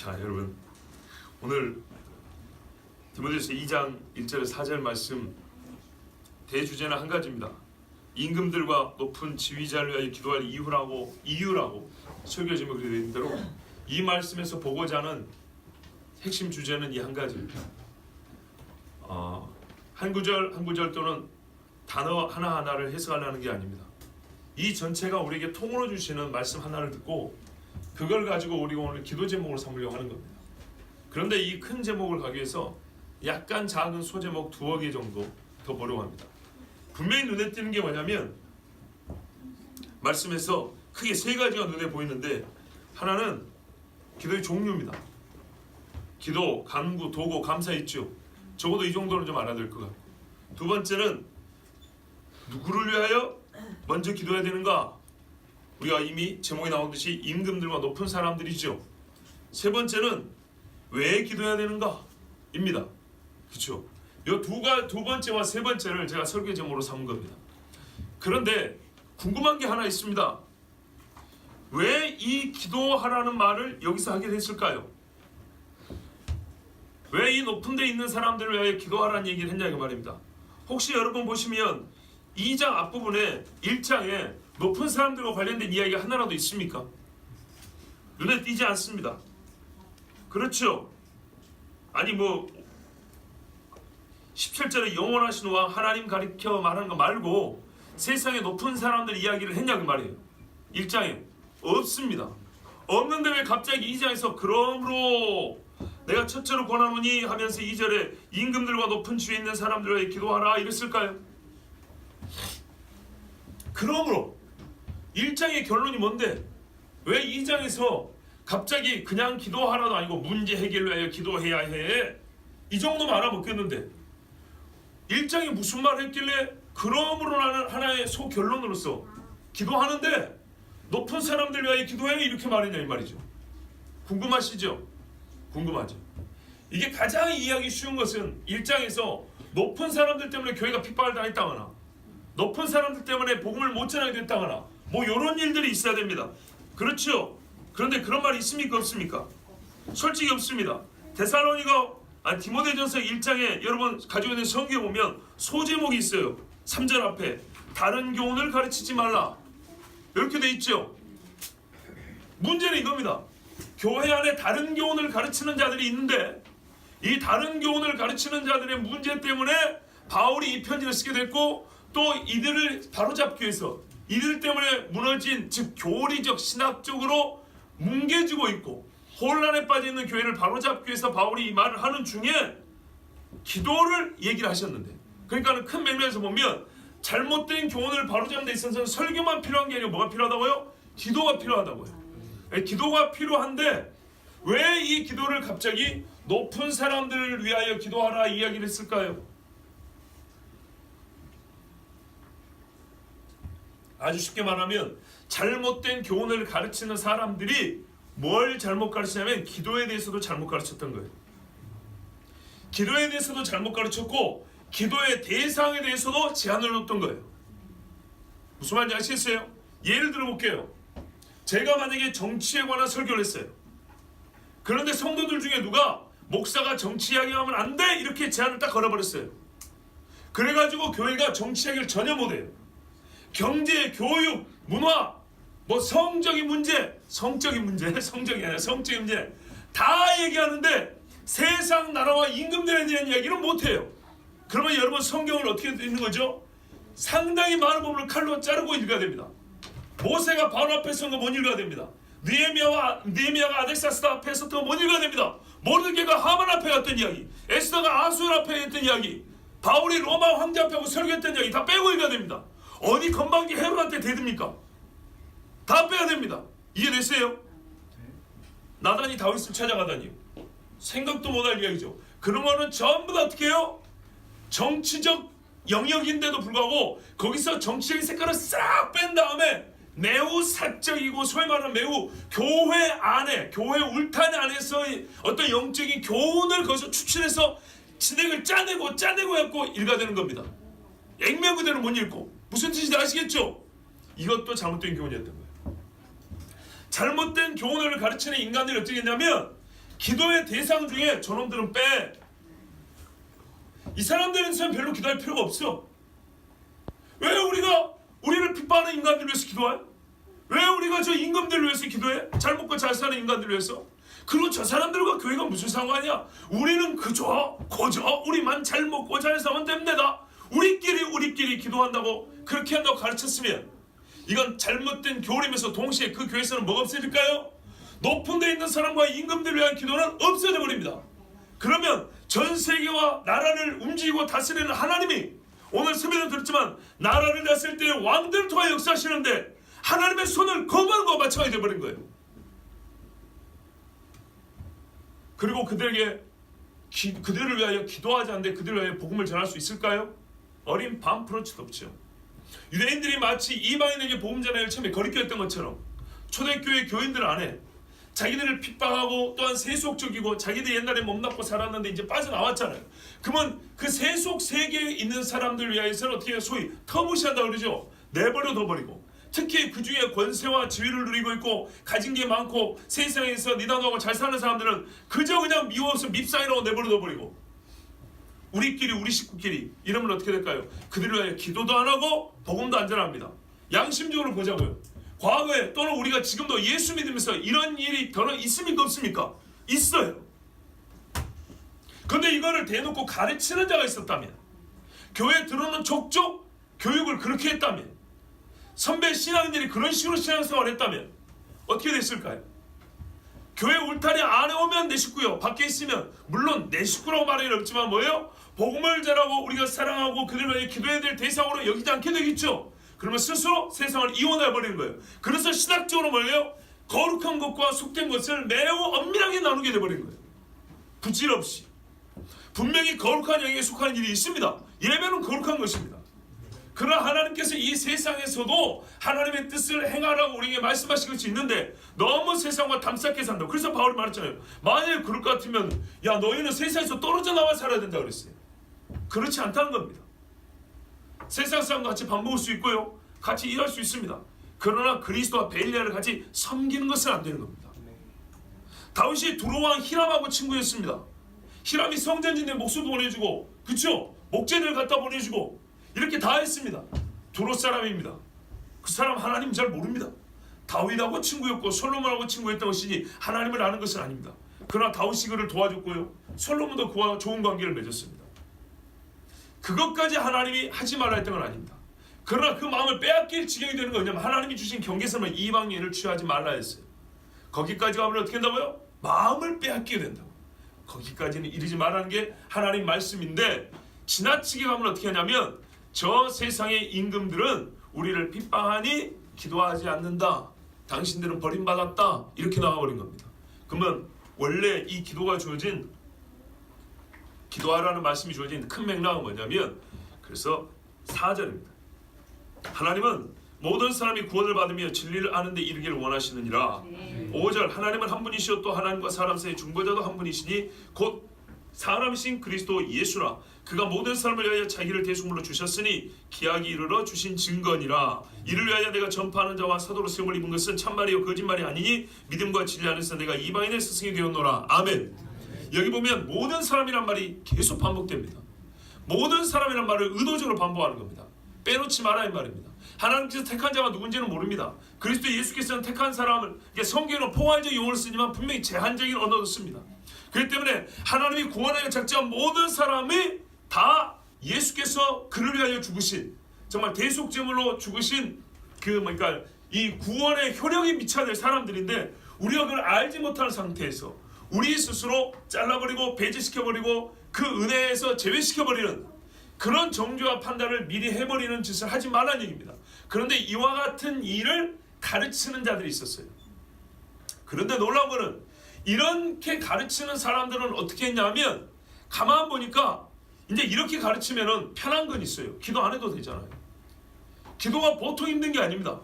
자, 여러분, 오늘 디모데후서 2장 1절에서 4절 말씀 대주제는 한 가지입니다. 임금들과 높은 지휘자를 위하여 기도할 이유라고 설교 제목이 되어 있는 대로 이 말씀에서 보고자 하는 핵심 주제는 이 한 가지입니다. 한 구절 또는 단어 하나하나를 해석하려는 게 아닙니다. 이 전체가 우리에게 통으로 주시는 말씀 하나를 듣고 그걸 가지고 우리가 오늘 기도 제목으로 삼으려고 하는 겁니다. 그런데 이 큰 제목을 가기 위해서 약간 작은 소제목 2개 정도 더 보려고 합니다. 분명히 눈에 띄는 게 뭐냐면 말씀에서 크게 3가지가 눈에 보이는데, 하나는 기도의 종류입니다. 기도, 간구, 도고, 감사 있죠. 적어도 이 정도는 좀 알아야 될 것 같고, 2번째는 누구를 위하여 먼저 기도해야 되는가? 우리가 이미 제목에 나온 듯이 임금들과 높은 사람들이죠. 3번째는 왜 기도해야 되는가? 입니다. 그렇죠? 이 두 번째와 3번째를 제가 설교 제목으로 삼은 겁니다. 그런데 궁금한 게 하나 있습니다. 왜 이 기도하라는 말을 여기서 하게 됐을까요? 왜 이 높은 데 있는 사람들을 위하여 기도하라는 얘기를 했냐 그 말입니다. 혹시 여러분 보시면 2장 앞부분에 1장에 높은 사람들과 관련된 이야기가 하나라도 있습니까? 눈에 띄지 않습니다. 그렇죠? 아니 17절에 영원하신 왕 하나님 가리켜 말하는 거 말고 세상에 높은 사람들 이야기를 했냐 그 말이에요. 1장에 없습니다. 없는데 왜 갑자기 2장에서 그러므로 내가 첫째로 권하노니 하면서 2절에 임금들과 높은 지위에 있는 사람들에게 기도하라 이랬을까요? 그러므로 1장의 결론이 뭔데? 왜 2장에서 갑자기 그냥 기도하라도 아니고 문제 해결을 위하여 기도해야 해? 이 정도만 알아먹겠는데 1장이 무슨 말을 했길래 그러므로라는 하나의 소결론으로서 기도하는데 높은 사람들 위하여 기도해 이렇게 말했냐 이 말이죠. 궁금하시죠? 궁금하죠? 이게 가장 이해하기 쉬운 것은 1장에서 높은 사람들 때문에 교회가 핍박을 당했다거나 높은 사람들 때문에 복음을 못 전하게 됐다거나 이런 일들이 있어야 됩니다. 그렇죠? 그런데 그런 말이 있습니까? 없습니까? 솔직히 없습니다. 디모데전서 1장에 여러분 가지고 있는 성경에 보면 소제목이 있어요. 3절 앞에 다른 교훈을 가르치지 말라 이렇게 돼 있죠. 문제는 이겁니다. 교회 안에 다른 교훈을 가르치는 자들이 있는데 이 다른 교훈을 가르치는 자들의 문제 때문에 바울이 이 편지를 쓰게 됐고, 또 이들을 바로잡기 위해서 이들 때문에 무너진, 즉 교리적 신학적으로 뭉개지고 있고 혼란에 빠져 있는 교회를 바로잡기 위해서 바울이 이 말을 하는 중에 기도를 얘기를 하셨는데, 그러니까 큰 맥락에서 보면 잘못된 교훈을 바로잡는 데 있어서는 설교만 필요한 게 아니라 뭐가 필요하다고요? 기도가 필요하다고요. 기도가 필요한데 왜 이 기도를 갑자기 높은 사람들을 위하여 기도하라 이야기를 했을까요? 아주 쉽게 말하면 잘못된 교훈을 가르치는 사람들이 뭘 잘못 가르치냐면 기도에 대해서도 잘못 가르쳤던 거예요. 기도에 대해서도 잘못 가르쳤고 기도의 대상에 대해서도 제한을 놓았던 거예요. 무슨 말인지 아시겠어요? 예를 들어볼게요. 제가 만약에 정치에 관한 설교를 했어요. 그런데 성도들 중에 누가 목사가 정치 이야기하면 안 돼! 이렇게 제한을 딱 걸어버렸어요. 그래가지고 교회가 정치 이야기를 전혀 못해요. 경제, 교육, 문화, 성적인 문제, 성적인 문제 다 얘기하는데 세상 나라와 임금들에 대한 이야기는 못해요. 그러면 여러분 성경을 어떻게 읽는 거죠? 상당히 많은 부분을 칼로 자르고 읽어야 됩니다. 모세가 바로 앞에 선 거 못 읽어야 됩니다. 느헤미야가 아덱사스다 앞에 섰던 거 못 읽어야 됩니다. 모르드게가 하만 앞에 갔던 이야기, 에스더가 아수르 앞에 했던 이야기, 바울이 로마 황제 앞에 하고 설교했던 이야기 다 빼고 읽어야 됩니다. 어디 건방지 헤롯한테 대듭니까? 다 빼야 됩니다. 이해됐어요? 나단이 다윗을 찾아가다니요. 생각도 못할 이야기죠. 그런 거는 전부 다 어떻게 해요? 정치적 영역인데도 불구하고 거기서 정치적인 색깔을 싹 뺀 다음에 매우 사적이고 소위 말하는 매우 교회 안에, 교회 울타리 안에서의 어떤 영적인 교훈을 거기서 추출해서 진행을 짜내고 해갖고 읽어야 되는 겁니다. 액면 그대로 못 읽고. 무슨 뜻인지 아시겠죠? 이것도 잘못된 교훈이었던 거예요. 잘못된 교훈을 가르치는 인간들이 어떻게 했냐면 기도의 대상 중에 저놈들은 빼. 이 사람들은 별로 기도할 필요가 없어. 왜 우리를 핍박하는 인간들 위해서 기도해? 왜 우리가 저 임금들 위해서 기도해? 잘 먹고 잘 사는 인간들 위해서? 그리고 저 사람들과 교회가 무슨 상관이야? 우리는 그저 우리만 잘 먹고 잘 사면 됩니다. 우리끼리 기도한다고, 그렇게 한다고 가르쳤으면 이건 잘못된 교리면서 동시에 그 교회에서는 뭐가 없어질까요? 높은 데 있는 사람과 임금들을 위한 기도는 없어져 버립니다. 그러면 전 세계와 나라를 움직이고 다스리는 하나님이, 오늘 설명을 들었지만 나라를 다스릴 때 왕들을 통해 역사하시는데 하나님의 손을 거부하는 것과 마찬가지 되어버린 거예요. 그리고 그들을 위하여 기도하지 않는데 그들을 위하여 복음을 전할 수 있을까요? 어린 반프로치도 없죠. 유대인들이 마치 이방인에게 복음 전하기를 처음에 거리끼었던 것처럼 초대교회 교인들 안에 자기들을 핍박하고 또한 세속적이고 자기들 옛날에 몸납고 살았는데 이제 빠져나왔잖아요. 그러면 그 세속 세계에 있는 사람들 위하여서는 어떻게 소위 터무시한다고 그러죠. 내버려 둬버리고, 특히 그 중에 권세와 지위를 누리고 있고 가진 게 많고 세상에서 니다노하고 잘 사는 사람들은 그저 그냥 미워서 밉상이라고 내버려 둬버리고, 우리 식구끼리 이러면 어떻게 될까요? 그들을 위하여 기도도 안 하고 복음도 안 전합니다. 양심적으로 보자고요. 과거에 또는 우리가 지금도 예수 믿으면서 이런 일이 더러 있습니까 없습니까? 있어요. 그런데 이거를 대놓고 가르치는 자가 있었다면, 교회에 들어오는 족족 교육을 그렇게 했다면, 선배 신앙인들이 그런 식으로 신앙생활을 했다면 어떻게 됐을까요? 교회 울타리 안에 오면 내 식구요, 밖에 있으면 물론 내 식구라고 말하기는 없지만 뭐예요? 복음을 전하고 우리가 사랑하고 그들을 위해 기도해야 될 대상으로 여기지 않게 되겠죠. 그러면 스스로 세상을 이혼해버리는 거예요. 그래서 신학적으로 뭐예요? 거룩한 것과 속된 것을 매우 엄밀하게 나누게 돼버리는 거예요. 부질없이. 분명히 거룩한 영역에 속하는 일이 있습니다. 예배는 거룩한 것입니다. 그러나 하나님께서 이 세상에서도 하나님의 뜻을 행하라고 우리에게 말씀하신 것이 있는데 너무 세상과 담쌓게 산다. 그래서 바울이 말했잖아요. 만약에 그럴 것 같으면 야, 너희는 세상에서 떨어져 나와 살아야 된다 그랬어요. 그렇지 않다는 겁니다. 세상 사람과 같이 밥 먹을 수 있고요, 같이 일할 수 있습니다. 그러나 그리스도와 벨리알을 같이 섬기는 것은 안 되는 겁니다. 다윗이 두로왕 히람하고 친구였습니다. 히람이 성전진에 목수도 보내주고, 그쵸? 목재들 갖다 보내주고 이렇게 다 했습니다. 두로 사람입니다. 그 사람 하나님 잘 모릅니다. 다윗하고 친구였고 솔로몬하고 친구였던 것이지 하나님을 아는 것은 아닙니다. 그러나 다윗이 그를 도와줬고요, 솔로몬도 그와 좋은 관계를 맺었습니다. 그것까지 하나님이 하지 말라 했던 건 아닙니다. 그러나 그 마음을 빼앗길 지경이 되는 건 뭐냐면 하나님이 주신 경계선을 이방인을 취하지 말라 했어요. 거기까지 가면 어떻게 된다고요? 마음을 빼앗기게 된다고. 거기까지는 이르지 말라는 게 하나님 말씀인데, 지나치게 가면 어떻게 하냐면 저 세상의 임금들은 우리를 핍박하니 기도하지 않는다, 당신들은 버림받았다, 이렇게 나와버린 겁니다. 그러면 원래 이 기도하라는 말씀이 주어진 큰 맥락은 뭐냐면, 그래서 4절입니다. 하나님은 모든 사람이 구원을 받으며 진리를 아는 데 이르기를 원하시느니라. 5절 하나님은 한 분이시오 또 하나님과 사람 사이의 중보자도 한 분이시니 곧 사람이신 그리스도 예수라. 그가 모든 사람을 위하여 자기를 대속물로 주셨으니 기약이 이르러 주신 증거니라. 이를 위하여 내가 전파하는 자와 사도로 세움을 입은 것은 참말이요 거짓말이 아니니 믿음과 진리 안에서 내가 이방인의 스승이 되었노라. 아멘. 여기 보면 모든 사람이란 말이 계속 반복됩니다. 모든 사람이란 말을 의도적으로 반복하는 겁니다. 빼놓지 마라 이 말입니다. 하나님께서 택한 자가 누군지는 모릅니다. 그리스도 예수께서는 택한 사람을, 성경은 포괄적 용어를 쓰지만 분명히 제한적인 언어도 씁니다. 그렇기 때문에 하나님이 구원하여 작정한 모든 사람이 다 예수께서 그를 위하여 죽으신, 정말 대속제물로 죽으신 이 구원의 효력이 미쳐야 될 사람들인데, 우리가 그걸 알지 못하는 상태에서 우리 스스로 잘라버리고 배제시켜버리고 그 은혜에서 제외시켜버리는 그런 정죄와 판단을 미리 해버리는 짓을 하지 말라는 얘기입니다. 그런데 이와 같은 일을 가르치는 자들이 있었어요. 그런데 놀라운 거는 이렇게 가르치는 사람들은 어떻게 했냐면, 가만 보니까 이제 이렇게 가르치면은 편한 건 있어요. 기도 안 해도 되잖아요. 기도가 보통 힘든 게 아닙니다.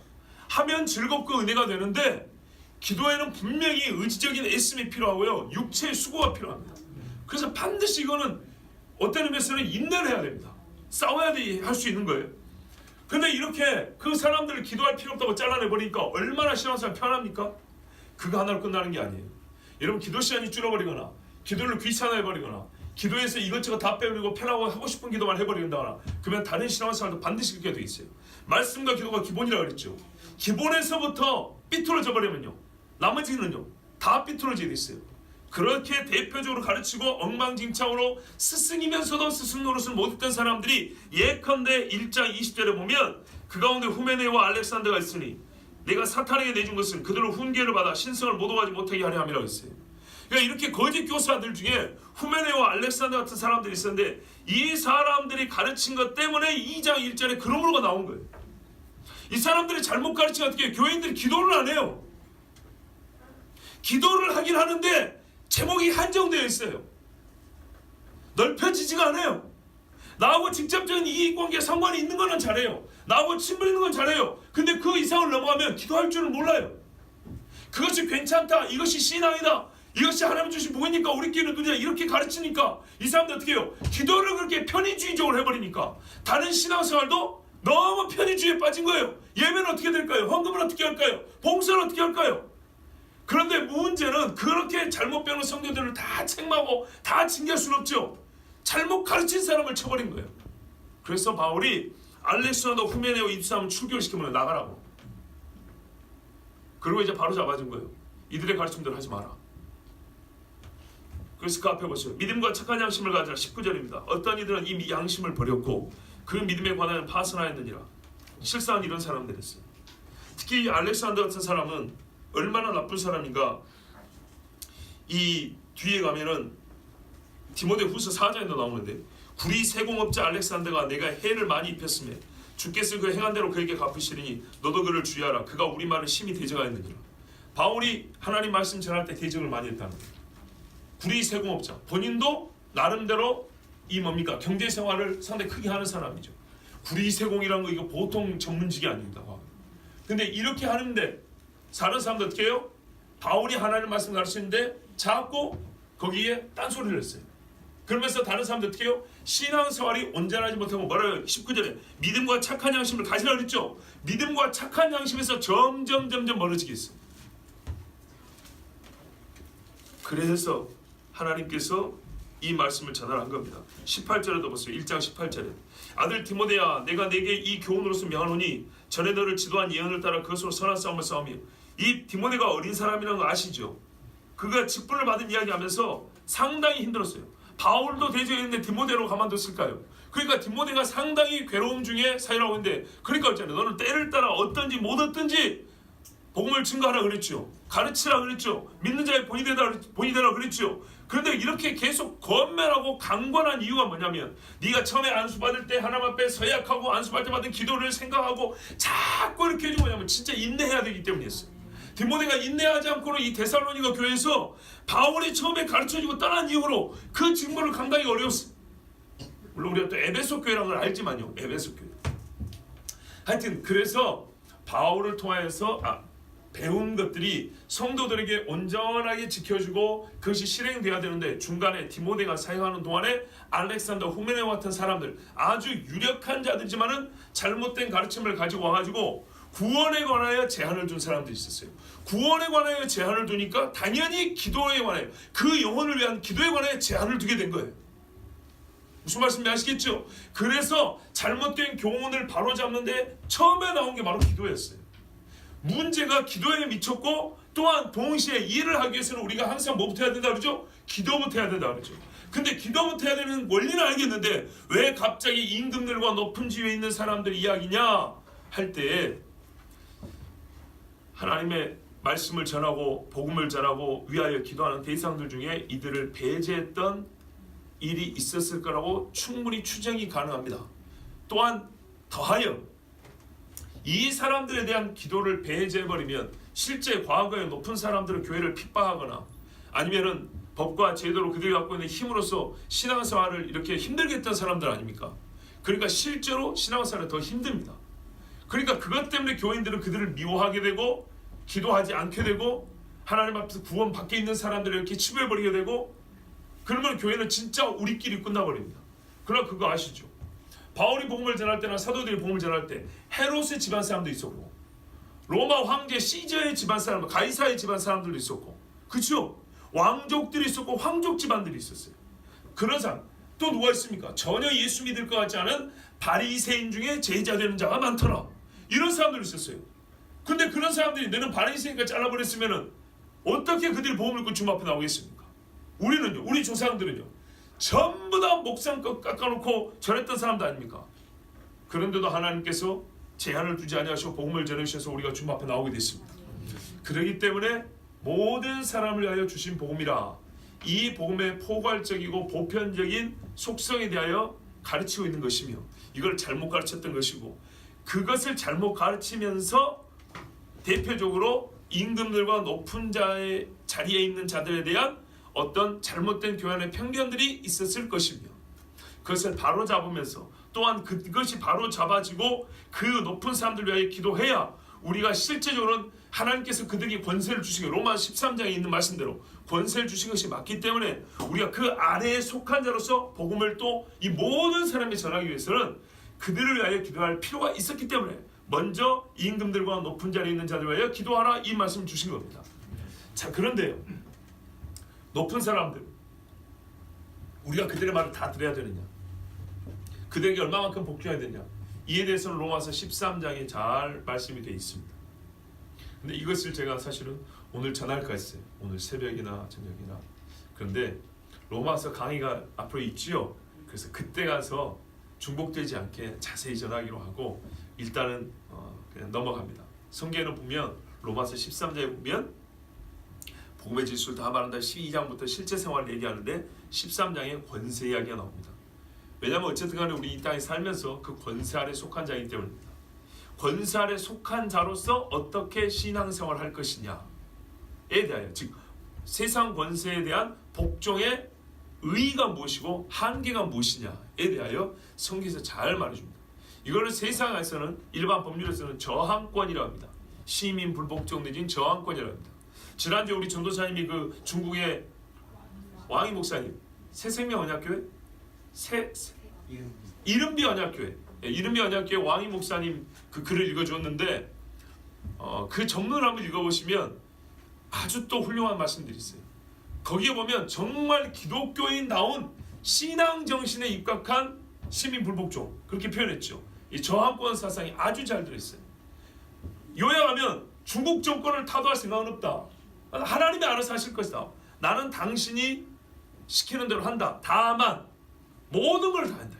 하면 즐겁고 은혜가 되는데 기도에는 분명히 의지적인 애씀이 필요하고요, 육체의 수고가 필요합니다. 그래서 반드시 이거는 어떤 의미에서는 인내를 해야 됩니다. 싸워야 할 수 있는 거예요. 근데 이렇게 그 사람들을 기도할 필요 없다고 잘라내버리니까 얼마나 신앙생활 편합니까? 그거 하나로 끝나는 게 아니에요. 여러분 기도 시간이 줄어버리거나 기도를 귀찮아해버리거나 기도에서 이것저것 다 빼버리고 편하고 하고 싶은 기도만 해버린다거나 그러면 다른 신앙생활도 반드시 그렇게 돼 있어요. 말씀과 기도가 기본이라고 그랬죠. 기본에서부터 삐뚤어져 버리면요 나머지는요 다 삐뚤어지게 돼 있어요. 그렇게 대표적으로 가르치고 엉망진창으로 스승이면서도 스승 노릇을 못했던 사람들이 예컨대 1장 20절에 보면 그 가운데 후메네와 알렉산더가 있으니 내가 사탄에게 내준 것은 그들로 훈계를 받아 신성을 못 오가지 못하게 하려 함이라고 했어요. 그러니까 이렇게 거짓 교사들 중에 후메네와 알렉산더 같은 사람들이 있었는데 이 사람들이 가르친 것 때문에 2장 1절에 그런 거가 나온 거예요. 이 사람들이 잘못 가르치면 어떻게 해요? 교인들이 기도를 안 해요. 기도를 하긴 하는데 제목이 한정되어 있어요. 넓혀지지가 않아요. 나하고 직접적인 이익관계 상관이 있는 거는 잘해요. 나하고 친분 있는 건 잘해요. 근데 그 이상을 넘어가면 기도할 줄은 몰라요. 그것이 괜찮다, 이것이 신앙이다, 이것이 하나님 주신 복이니까 우리끼리 누리자 이렇게 가르치니까 이 사람들 어떻게 해요? 기도를 그렇게 편의주의적으로 해버리니까 다른 신앙생활도 너무 편의주의에 빠진 거예요. 예배는 어떻게 될까요? 헌금은 어떻게 할까요? 봉사는 어떻게 할까요? 그런데 문제는 그렇게 잘못 배우는 성도들을 다 책망하고 다 징계할 수는 없죠. 잘못 가르친 사람을 쳐버린 거예요. 그래서 바울이 알렉산더 후메네오 입사하면 출교시키면 나가라고. 그리고 이제 바로 잡아준 거예요. 이들의 가르침대로 하지 마라. 그래서 그 앞에 보세요. 믿음과 착한 양심을 가지라. 19절입니다. 어떤 이들은 이 양심을 버렸고 그 믿음에 관하여 파선하였느니라. 실상은 이런 사람들이었어요. 특히 이 알렉산더 같은 사람은 얼마나 나쁜 사람인가. 이 뒤에 가면은 디모데후서 4장에도 나오는데 구리 세공업자 알렉산더가 내가 해를 많이 입혔으며 주께서 그 행한 대로 그에게 갚으시리니 너도 그를 주의하라. 그가 우리 말을 심히 대적하였느니라. 바울이 하나님 말씀 전할 때 대적을 많이 했다는 거예요. 구리 세공업자 본인도 나름대로 이 뭡니까 경제생활을 상당히 크게 하는 사람이죠. 구리 세공이라는 거 이거 보통 전문직이 아닙니다. 근데 이렇게 하는데 사는 사람들 어떻게 해요? 바울이 하나님 말씀 가르치는데 자꾸 거기에 딴소리를 했어요. 그러면서 다른 사람들 어떻게 해요? 신앙생활이 온전하지 못하고 뭐라요? 19절에 믿음과 착한 양심을 가지라 그랬죠. 믿음과 착한 양심에서 점점 멀어지게 했어요. 그래서 하나님께서 이 말씀을 전하한 겁니다. 18절에도 보세요. 1장 18절에 아들 디모데야 내가 내게 이 교훈으로서 명하노니 전에 너를 지도한 예언을 따라 그것으로 선한 싸움을 싸우며. 이 디모데가 어린 사람이라는 거 아시죠? 그가 직분을 받은 이야기하면서 상당히 힘들었어요. 바울도 대적했는데 디모데로 가만뒀을까요? 그러니까 디모데가 상당히 괴로움 중에 사이라고 했는데 그러니까 있잖아요. 너는 때를 따라 어떤지 못 어떤지 복음을 증거하라 그랬죠. 가르치라 그랬죠. 믿는 자의 본이 되라 그랬죠. 그런데 이렇게 계속 권면하고 강권한 이유가 뭐냐면 네가 처음에 안수받을 때 하나님 앞에 서약하고 안수받을 때 받은 기도를 생각하고 자꾸 이렇게 해주고 뭐냐면 진짜 인내해야 되기 때문이었어요. 디모데가 인내하지 않고는 이 데살로니가 교회에서 바울이 처음에 가르쳐주고 떠난 이후로 그 직무를 감당하기 어려웠어요. 물론 우리가 또 에베소 교회라는 걸 알지만요. 에베소 교회. 하여튼 그래서 바울을 통하여서 배운 것들이 성도들에게 온전하게 지켜주고 그것이 실행돼야 되는데 중간에 디모데가 사역하는 동안에 알렉산더 후메네오 같은 사람들 아주 유력한 자들이지만은 잘못된 가르침을 가지고 와가지고 구원에 관하여 제한을 둔 사람들이 있었어요. 구원에 관하여 제한을 두니까 당연히 기도에 관하여 그 영혼을 위한 기도에 관하여 제한을 두게 된 거예요. 무슨 말씀인지 아시겠죠? 그래서 잘못된 교훈을 바로잡는데 처음에 나온 게 바로 기도였어요. 문제가 기도에 미쳤고 또한 동시에 일을 하기 위해서는 우리가 항상 뭐부터 해야 된다 그러죠? 기도부터 해야 된다 그러죠. 근데 기도부터 해야 되는 원리는 알겠는데 왜 갑자기 임금들과 높은 지위에 있는 사람들 이야기냐 할 때 하나님의 말씀을 전하고 복음을 전하고 위하여 기도하는 대상들 중에 이들을 배제했던 일이 있었을 거라고 충분히 추정이 가능합니다. 또한 더하여 이 사람들에 대한 기도를 배제해버리면 실제 과거에 높은 사람들은 교회를 핍박하거나 아니면은 법과 제도로 그들이 갖고 있는 힘으로써 신앙생활을 이렇게 힘들게 했던 사람들 아닙니까? 그러니까 실제로 신앙생활은 더 힘듭니다. 그러니까 그것 때문에 교인들은 그들을 미워하게 되고 기도하지 않게 되고 하나님 앞에서 구원 밖에 있는 사람들을 이렇게 치부해버리게 되고 그러면 교회는 진짜 우리끼리 끝나버립니다. 그러나 그거 아시죠? 바울이 복음을 전할 때나 사도들이 복음을 전할 때 헤롯의 집안 사람도 있었고 로마 황제 시저의 집안 사람, 가이사의 집안 사람들도 있었고 그렇죠? 왕족들이 있었고 황족 집안들이 있었어요. 그런 사람 또 누가 있습니까? 전혀 예수 믿을 것 같지 않은 바리새인 중에 제자 되는 자가 많더라. 이런 사람들이 있었어요. 근데 그런 사람들이 너는 바리새인과 잘라버렸으면은 어떻게 그들이 복음을 읽고 주님 앞에 나오겠습니까? 우리는요, 우리 조상들은요, 전부 다 목상껏 깎아놓고 전했던 사람들 아닙니까? 그런데도 하나님께서 제한을 두지 아니하시고 복음을 전해주셔서 우리가 주님 앞에 나오게 됐습니다. 그렇기 때문에 모든 사람을 위하여 주신 복음이라 이 복음의 포괄적이고 보편적인 속성에 대하여 가르치고 있는 것이며 이걸 잘못 가르쳤던 것이고 그것을 잘못 가르치면서 대표적으로 임금들과 높은 자의 자리에 있는 자들에 대한 어떤 잘못된 교환의 편견들이 있었을 것이며 그것을 바로잡으면서 또한 그것이 바로잡아지고 그 높은 사람들 위하여 기도해야 우리가 실제적으로는 하나님께서 그들에게 권세를 주시고 로마 13장에 있는 말씀대로 권세를 주신 것이 맞기 때문에 우리가 그 아래에 속한 자로서 복음을 또 이 모든 사람에 전하기 위해서는 그들을 위하여 기도할 필요가 있었기 때문에 먼저 임금들과 높은 자리에 있는 자들 위하여 기도하라 이 말씀을 주신 겁니다. 자, 그런데요, 높은 사람들 우리가 그들의 말을 다 들어야 되느냐, 그들에게 얼마만큼 복종해야 되냐, 이에 대해서는 로마서 13장에 잘 말씀이 되어 있습니다. 근데 이것을 제가 사실은 오늘 전할까 했어요. 오늘 새벽이나 저녁이나. 그런데 로마서 강의가 앞으로 있지요. 그래서 그때 가서 중복되지 않게 자세히 전하기로 하고 일단은 그냥 넘어갑니다. 성경에는 보면 로마서 13장에 보면 복음의 진술을 다 말한다 12장부터 실제 생활을 얘기하는데 13장에 권세 이야기가 나옵니다. 왜냐하면 어쨌든 간에 우리 이 땅에 살면서 그 권세 아래 속한 자이기 때문입니다. 권세 아래 속한 자로서 어떻게 신앙생활을 할 것이냐에 대하여, 즉 세상 권세에 대한 복종의 의의가 무엇이고 한계가 무엇이냐에 대하여 성경에서 잘 말해줍니다. 이거를 세상에서는 일반 법률에서는 저항권이라고 합니다. 시민 불복종 내지는 저항권이라고 합니다. 지난주에 우리 전도사님이 그 중국의 왕이 목사님 새생명 언약교회 이른비 언약교회 이른비 언약교회 왕이 목사님 그 글을 읽어주었는데 그 전문을 한번 읽어보시면 아주 또 훌륭한 말씀들이 있어요. 거기에 보면 정말 기독교인다운 신앙 정신에 입각한 시민 불복종 그렇게 표현했죠. 이 저항권 사상이 아주 잘 들어있어요. 요약하면 중국 정권을 타도할 생각은 없다. 하나님이 알아서 하실 것이다. 나는 당신이 시키는 대로 한다. 다만 모든 걸 다 한다.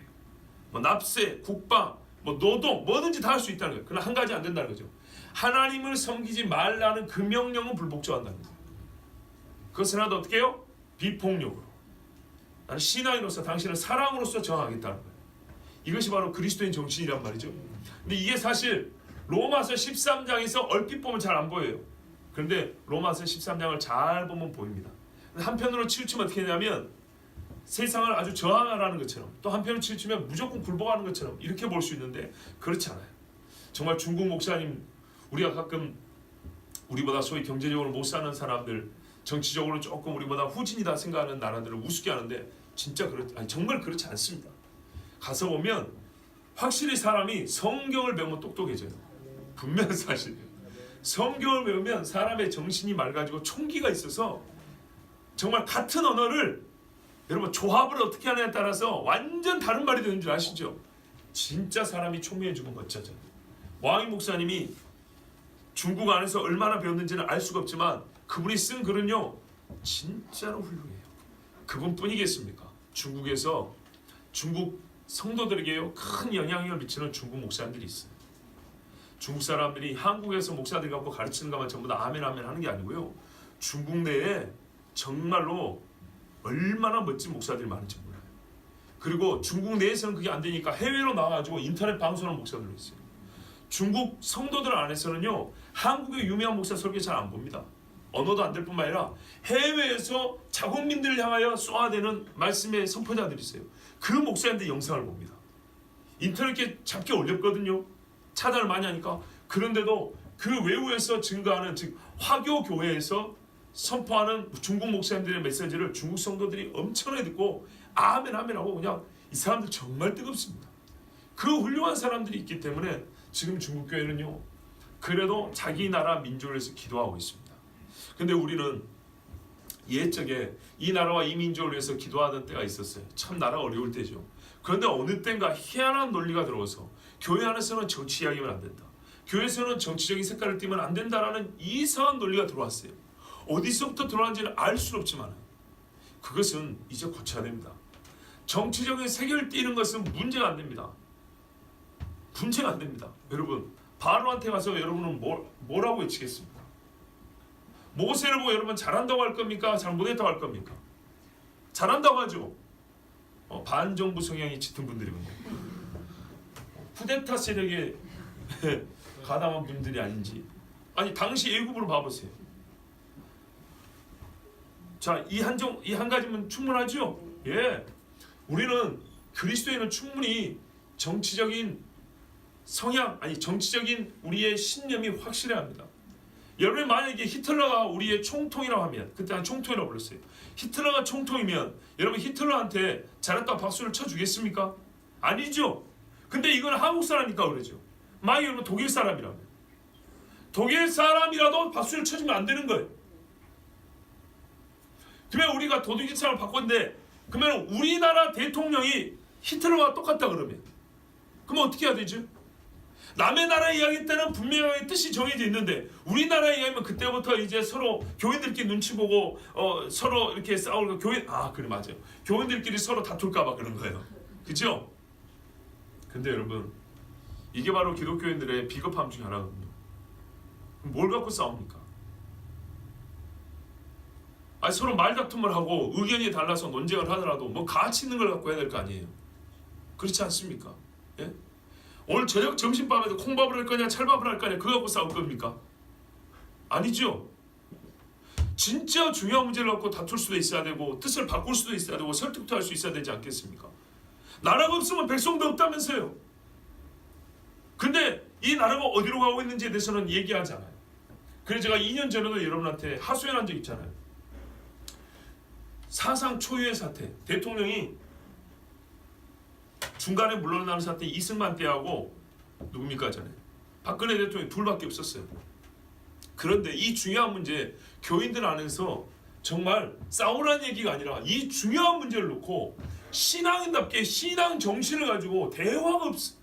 뭐 납세, 국방, 뭐 노동 뭐든지 다 할 수 있다는 거예요. 그러나 한 가지 안 된다는 거죠. 하나님을 섬기지 말라는 그 명령은 불복종한다는 거예요. 그것은 하나도 어떻게 해요? 비폭력으로. 나는 신앙인으로서 당신을 사랑으로서 저항하겠다는 거예요. 이것이 바로 그리스도인 정신이란 말이죠. 근데 이게 사실 로마서 13장에서 얼핏 보면 잘 안 보여요. 그런데 로마서 13장을 잘 보면 보입니다. 한편으로 치우치면 어떻게 되냐면 세상을 아주 저항하라는 것처럼 또 한편으로 치우치면 무조건 굴복하는 것처럼 이렇게 볼 수 있는데 그렇지 않아요. 정말 중국 목사님 우리가 가끔 우리보다 소위 경제적으로 못 사는 사람들 정치적으로 조금 우리보다 후진이다 생각하는 나라들을 우습게 하는데 진짜 정말 그렇지 않습니다. 가서 보면 확실히 사람이 성경을 배우면 똑똑해져요. 분명한 사실이에요. 성경을 배우면 사람의 정신이 맑아지고 총기가 있어서 정말 같은 언어를 여러분 조합을 어떻게 하느냐에 따라서 완전 다른 말이 되는 줄 아시죠? 진짜 사람이 총명해지고 멋져져요. 왕희 목사님이 중국 안에서 얼마나 배웠는지는 알 수가 없지만 그분이 쓴 글은요 진짜로 훌륭해요. 그분뿐이겠습니까? 중국에서 중국 성도들에게요 큰 영향력을 미치는 중국 목사님들이 있어요. 중국 사람들이 한국에서 목사들 갖고 가르치는 것만 전부 다 아멘 아멘 하는 게 아니고요. 중국 내에 정말로 얼마나 멋진 목사들이 많은지 몰라요. 그리고 중국 내에서는 그게 안 되니까 해외로 나와가지고 인터넷 방송하는 목사들도 있어요. 중국 성도들 안에서는요 한국의 유명한 목사 설교 잘 안 봅니다. 언어도 안 될 뿐만 아니라 해외에서 자국민들을 향하여 쏘아대는 말씀의 선포자들이 있어요. 그 목사님들 영상을 봅니다. 인터넷에 잡게 올렸거든요. 차단을 많이 하니까. 그런데도 그 외부에서 증거하는 즉 화교 교회에서 선포하는 중국 목사님들의 메시지를 중국 성도들이 엄청나게 듣고 아멘 아멘 하고 그냥 이 사람들 정말 뜨겁습니다. 그 훌륭한 사람들이 있기 때문에 지금 중국 교회는요 그래도 자기 나라 민족을 위해서 기도하고 있습니다. 근데 우리는 옛적에 이 나라와 이 민족을 위해서 기도하던 때가 있었어요. 참 나라가 어려울 때죠. 그런데 어느 때인가 희한한 논리가 들어와서 교회 안에서는 정치 이야기면 안 된다, 교회에서는 정치적인 색깔을 띠면 안 된다라는 이상한 논리가 들어왔어요. 어디서부터 들어왔는지는 알 수는 없지만 그것은 이제 고쳐야 됩니다. 정치적인 색을 띠는 것은 문제가 안 됩니다. 문제가 안 됩니다. 여러분, 바로한테 가서 여러분은 뭐라고 외치겠습니까? 모세를 보고 여러분 잘한다고 할 겁니까? 잘못했다고 할 겁니까? 잘한다고 하죠. 반정부 성향이 짙은 분들이군요. 쿠데타 세력에 가담한 분들이 아닌지. 아니 당시 예국으로 봐보세요. 자, 이 한 가지면 충분하죠? 예. 우리는 그리스도인은 충분히 정치적인 성향, 아니 정치적인 우리의 신념이 확실해야 합니다. 여러분이 만약에 히틀러가 우리의 총통이라고 하면, 그때 한 총통이라고 불렀어요. 히틀러가 총통이면 여러분 히틀러한테 잘했다고 박수를 쳐주겠습니까? 아니죠. 근데 이건 한국 사람이니까 그러죠. 만약에 여러분 독일 사람이라면, 독일 사람이라도 박수를 쳐주면 안 되는 거예요. 그러면 우리가 독일 사람을 바꿨는데, 그러면 우리나라 대통령이 히틀러와 똑같다 그러면 어떻게 해야 되죠? 남의 나라 이야기 때는 분명하게 뜻이 정해져 있는데 우리나라 이야기면 그때부터 이제 서로 교인들끼리 눈치 보고 서로 이렇게 싸우고 그래 맞아요. 교인들끼리 서로 다툴까봐 그런 거예요. 그죠? 근데 여러분, 이게 바로 기독교인들의 비겁함 중에 하나거든요. 뭘 갖고 싸웁니까? 아니 서로 말다툼을 하고 의견이 달라서 논쟁을 하더라도 뭐 가치 있는 걸 갖고 해야 될 거 아니에요. 그렇지 않습니까? 예? 오늘 저녁 점심밥에도 콩밥을 할 거냐 찰밥을 할 거냐 그거 갖고 싸울 겁니까? 아니죠. 진짜 중요한 문제를 갖고 다툴 수도 있어야 되고 뜻을 바꿀 수도 있어야 되고 설득도 할 수 있어야 되지 않겠습니까? 나라가 없으면 백성도 없다면서요. 근데 이 나라가 어디로 가고 있는지에 대해서는 얘기하잖아요. 그래서 제가 2년 전에도 여러분한테 하소연한 적 있잖아요. 사상 초유의 사태, 대통령이 중간에 물러나는 사태, 이승만 때하고 누굽니까 전에 박근혜 대통령이 둘밖에 없었어요. 그런데 이 중요한 문제, 교인들 안에서 정말 싸우라는 얘기가 아니라 이 중요한 문제를 놓고 신앙인답게 신앙 정신을 가지고 대화가 없어.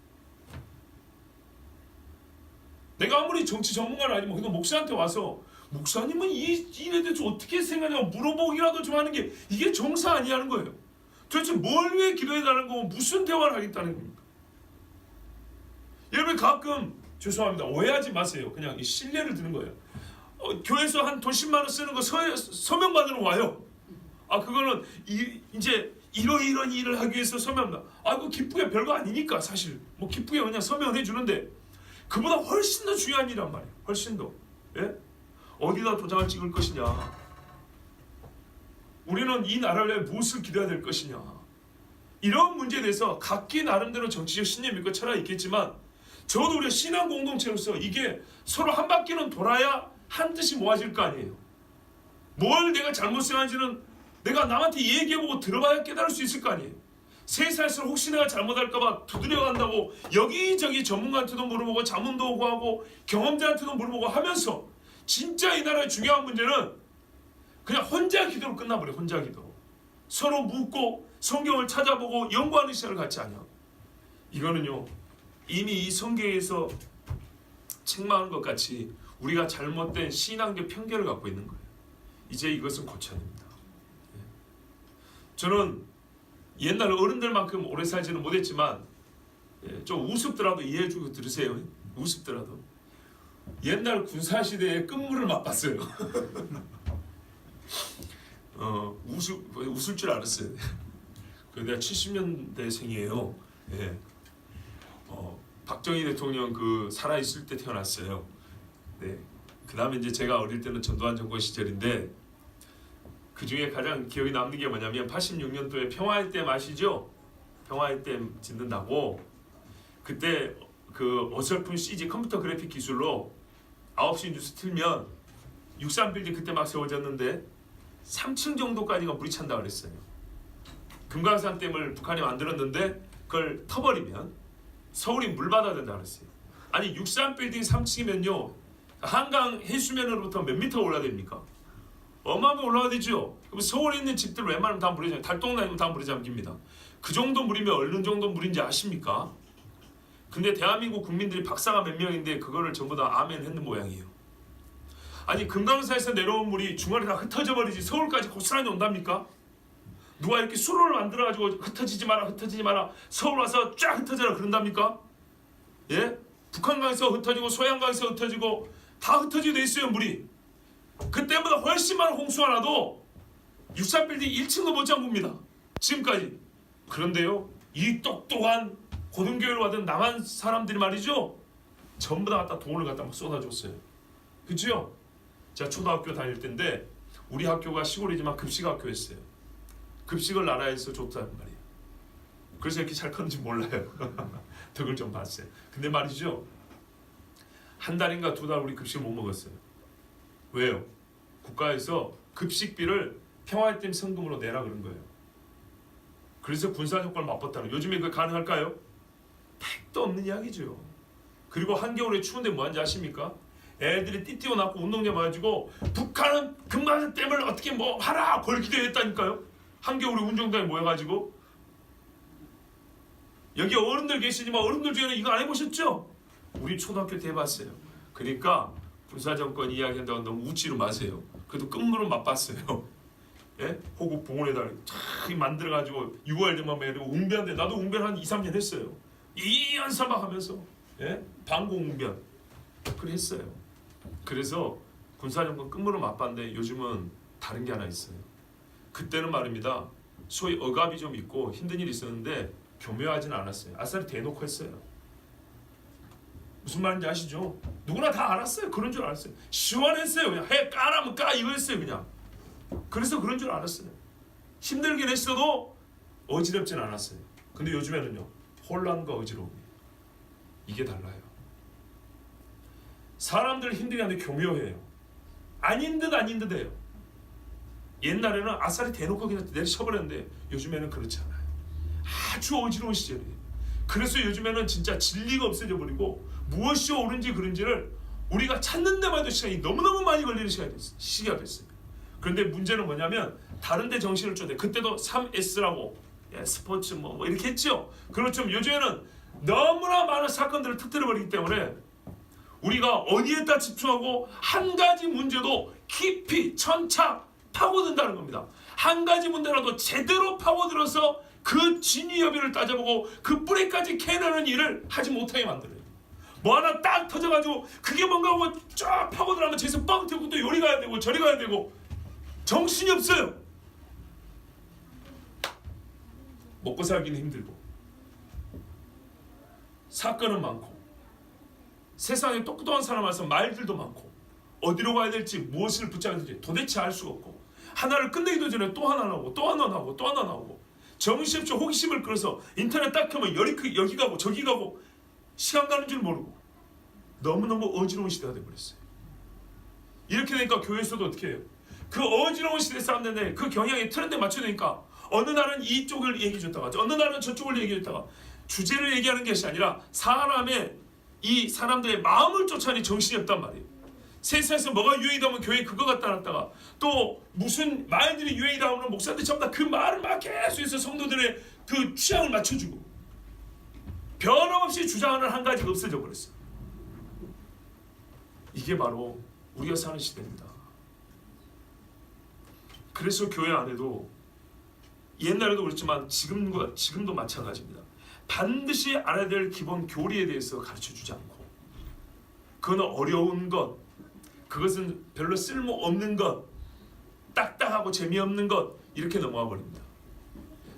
내가 아무리 정치 전문가는 아니면 그래도 목사한테 와서 목사님은 이 일에 대해서 어떻게 생각하냐고 물어보기라도 좀 하는 게 이게 정사 아니냐는 거예요. 도대체 뭘 위해 기도해달라는 거고 무슨 대화를 하겠다는 겁니까? 여러분 가끔 죄송합니다. 오해하지 마세요. 그냥 신뢰를 드는 거예요. 교회에서 한 돈 10만 원 쓰는 거 서명 받으러 와요. 그거는 이제 이런 일을 하기 위해서 서명한다. 그거 기쁘게 별거 아니니까 사실 뭐 기쁘게 그냥 서명을 해주는데 그보다 훨씬 더 중요한 일이란 말이에요. 훨씬 더. 예? 어디다 도장을 찍을 것이냐, 우리는 이 나라를 위해 무엇을 기도해야 될 것이냐, 이런 문제에 대해서 각기 나름대로 정치적 신념이 있고 철학이 있겠지만 적어도 우리가 신앙 공동체로서 이게 서로 한 바퀴는 돌아야 한 뜻이 모아질 거 아니에요. 뭘 내가 잘못 생각하는지는 내가 남한테 얘기해보고 들어봐야 깨달을 수 있을 거 아니에요. 세상에서 혹시 내가 잘못할까봐 두드려 간다고 여기저기 전문가한테도 물어보고 자문도 구하고 경험자한테도 물어보고 하면서 진짜 이 나라의 중요한 문제는 그냥 혼자 기도로 끝나버려. 혼자 기도. 서로 묻고 성경을 찾아보고 연구하는 시간을 갖지 않냐. 이거는요 이미 이 성경에서 책망한 것 같이 우리가 잘못된 신앙적 편견을 갖고 있는 거예요. 이제 이것은 고쳐야 됩니다. 저는 옛날 어른들만큼 오래 살지는 못했지만 좀 우습더라도 이해해주고 들으세요. 우습더라도 옛날 군사시대에 끝물을 맛봤어요. 웃을 줄 알았어요. 내가 70년대생이에요. 예. 박정희 대통령 살아있을 때 태어났어요. 네. 그 다음에 이제 제가 어릴 때는 전두환 정권 시절인데 그 중에 가장 기억에 남는 게 뭐냐면 86년도에 평화의 댐 아시죠? 평화의 댐 짓는다고 그때 어설픈 CG 컴퓨터 그래픽 기술로 9시 뉴스 틀면 63빌딩 그때 막 세워졌는데 3층 정도까지가 물이 찬다 그랬어요. 금강산 댐을 북한이 만들었는데 그걸 터버리면 서울이 물받아야 된다 그랬어요. 아니 63빌딩 3층이면요 한강 해수면으로부터 몇 미터 올라야 됩니까? 어마어마하게 올라가되죠. 그럼 서울에 있는 집들 웬만하면 다 물에 잠깁니다. 달동 다니면 다 물에 잠깁니다. 그 정도 물이면 어느 정도 물인지 아십니까? 근데 대한민국 국민들이 박사가 몇 명인데 그거를 전부 다 아멘 했는 모양이에요. 아니 금강산에서 내려온 물이 중간에 다 흩어져 버리지 서울까지 고스란히 온답니까? 누가 이렇게 수로를 만들어가지고 흩어지지 마라 서울 와서 쫙 흩어져라 그런답니까? 예? 북한강에서 흩어지고 소양강에서 흩어지고 다 흩어지게 돼 있어요 물이. 그때보다 훨씬 많은 홍수가 나도 63빌딩 1층도 못 잠굽니다 지금까지. 그런데요 이 똑똑한 고등교육을 받은 남한 사람들이 말이죠 전부 다 갖다 돈을 갖다 막 쏟아줬어요. 그치요? 제가 초등학교 다닐 때인데 우리 학교가 시골이지만 급식 학교였어요. 급식을 나라에서 줬단 말이에요. 그래서 이렇게 잘 컸는지 몰라요. 덕을 좀 봤어요. 근데 말이죠 한 달인가 두 달 우리 급식을 못 먹었어요. 왜요? 국가에서 급식비를 평화의팀 성금으로 내라 그런 거예요. 그래서 군사효과를 맛봤다는 거예요. 요즘에 그거 가능할까요? 택도 없는 이야기죠. 그리고 한겨울에 추운데 뭐 하는지 아십니까? 애들이 띠띠고 낳고 운동장 와가지고 북한은 금강산 댐을 어떻게 뭐 하라 걸기도 했다니까요. 한겨울에 운동장에 모여가지고. 여기 어른들 계시지만 어른들 중에는 이거 안 해보셨죠? 우리 초등학교 때 해봤어요. 그러니까 군사정권 이야기한다고 너무 웃지를 마세요. 그래도 끝물은 맛봤어요. 예? 호국 봉원에다 잘 만들어가지고 6월 되면 매고 웅변대 나도 웅변 한 2, 3년 했어요. 2년 3박 하면서 예? 방공 웅변 그래 했어요. 그래서 군사정권 끝물은 맛봤는데 요즘은 다른 게 하나 있어요. 그때는 말입니다. 소위 억압이 좀 있고 힘든 일이 있었는데 교묘하진 않았어요. 아싸리 대놓고 했어요. 무슨 말인지 아시죠? 누구나 다 알았어요. 그런 줄 알았어요. 시원했어요. 그냥 해 까라면 까 이거였어요. 그냥. 그래서 그런 줄 알았어요. 힘들긴 했어도 어지럽진 않았어요. 근데 요즘에는요. 혼란과 어지러움이 이게 달라요. 사람들 힘들게 하는데 교묘해요. 아닌 듯 아닌 듯 해요. 옛날에는 아싸리 대놓고 그냥 내려쳐버렸는데 요즘에는 그렇지 않아요. 아주 어지러운 시절이에요. 그래서 요즘에는 진짜 진리가 없어져 버리고 무엇이 옳은지 그른지를 우리가 찾는 데만 해도 시간이 너무너무 많이 걸리는 시기가 됐어요. 그런데 문제는 뭐냐면 다른 데 정신을 쫓아요. 그때도 3S라고 스포츠 뭐 이렇게 했죠. 그렇죠. 요즘에는 너무나 많은 사건들을 터뜨려버리기 때문에 우리가 어디에다 집중하고 한 가지 문제도 깊이 천착 파고든다는 겁니다. 한 가지 문제라도 제대로 파고들어서 그 진위여비를 따져보고 그 뿌리까지 캐내는 일을 하지 못하게 만들어요. 뭐 하나 딱 터져가지고 그게 뭔가 하고 쫙 파고들어가면 저기서 뻥 튀고 또 요리 가야 되고 저리 가야 되고 정신이 없어요. 먹고 살기는 힘들고 사건은 많고 세상에 똑똑한 사람 와서 말들도 많고 어디로 가야 될지 무엇을 붙잡아야 될지 도대체 알 수가 없고 하나를 끝내기도 전에 또 하나 나오고 또 하나 나오고 또 하나 나오고 정신없이 호기심을 끌어서 인터넷 딱 켜면 여기 가고 저기 가고 시간 가는 줄 모르고 너무너무 어지러운 시대가 돼버렸어요. 이렇게 되니까 교회에서도 어떻게 해요? 그 어지러운 시대 사람들인데 그 경향에 트렌드에 맞춰야 되니까 어느 날은 이쪽을 얘기해줬다가 어느 날은 저쪽을 얘기해줬다가 주제를 얘기하는 것이 아니라 사람의 이 사람들의 마음을 쫓아내니 정신이 없단 말이에요. 세상에서 뭐가 유행이다 하면 교회에 그거 갖다 놨다가 또 무슨 말들이 유행이다 하면 목사들 전부 다 그 말을 막 계속 해서 성도들의 그 취향을 맞춰주고 변함없이 주장하는 한 가지가 없어져 버렸어요. 이게 바로 우리가 사는 시대입니다. 그래서 교회 안에도 옛날에도 그렇지만 지금도 마찬가지입니다. 반드시 알아야 될 기본 교리에 대해서 가르쳐주지 않고 그건 어려운 것, 그것은 별로 쓸모없는 것, 딱딱하고 재미없는 것 이렇게 넘어가 버립니다.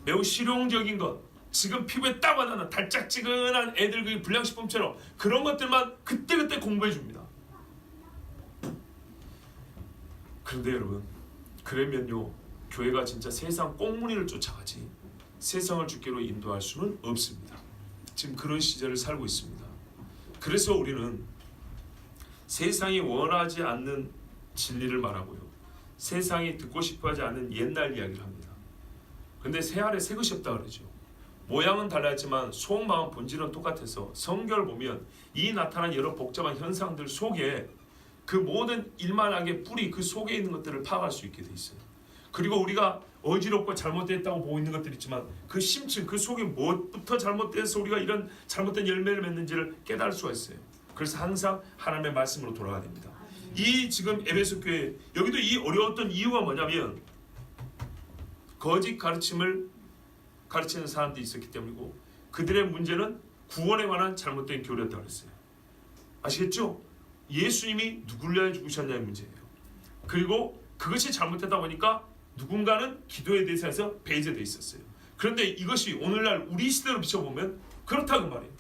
매우 실용적인 것, 지금 피부에 딱 와닿는 달짝지근한 애들 그 불량식품처럼 그런 것들만 그때그때 공부해 줍니다. 그런데 여러분, 그러면요 교회가 진짜 세상 꽁무니를 쫓아가지 세상을 주께로 인도할 수는 없습니다. 지금 그런 시절을 살고 있습니다. 그래서 우리는 세상이 원하지 않는 진리를 말하고요, 세상이 듣고 싶어하지 않는 옛날 이야기를 합니다. 그런데 새 알에 새 것이 없다 그러죠. 모양은 달랐지만 속마음 본질은 똑같아서 성경을 보면 이 나타난 여러 복잡한 현상들 속에 그 모든 일만하게 뿌리 그 속에 있는 것들을 파악할 수 있게 돼 있어요. 그리고 우리가 어지럽고 잘못됐다고 보고 있는 것들이 있지만 그 심층 그 속에 무엇부터 잘못돼서 우리가 이런 잘못된 열매를 맺는지를 깨달을 수가 있어요. 그래서 항상 하나님의 말씀으로 돌아가야 됩니다. 이 지금 에베소 교회 여기도 이 어려웠던 이유가 뭐냐면 거짓 가르침을 가르치는 사람들이 있었기 때문이고 그들의 문제는 구원에 관한 잘못된 교리였다고 그랬어요. 아시겠죠? 예수님이 누구를 위하여 죽으셨냐의 문제예요. 그리고 그것이 잘못되다 보니까 누군가는 기도에 대해서 배제되어 있었어요. 그런데 이것이 오늘날 우리 시대로 비춰보면 그렇다고 말해요.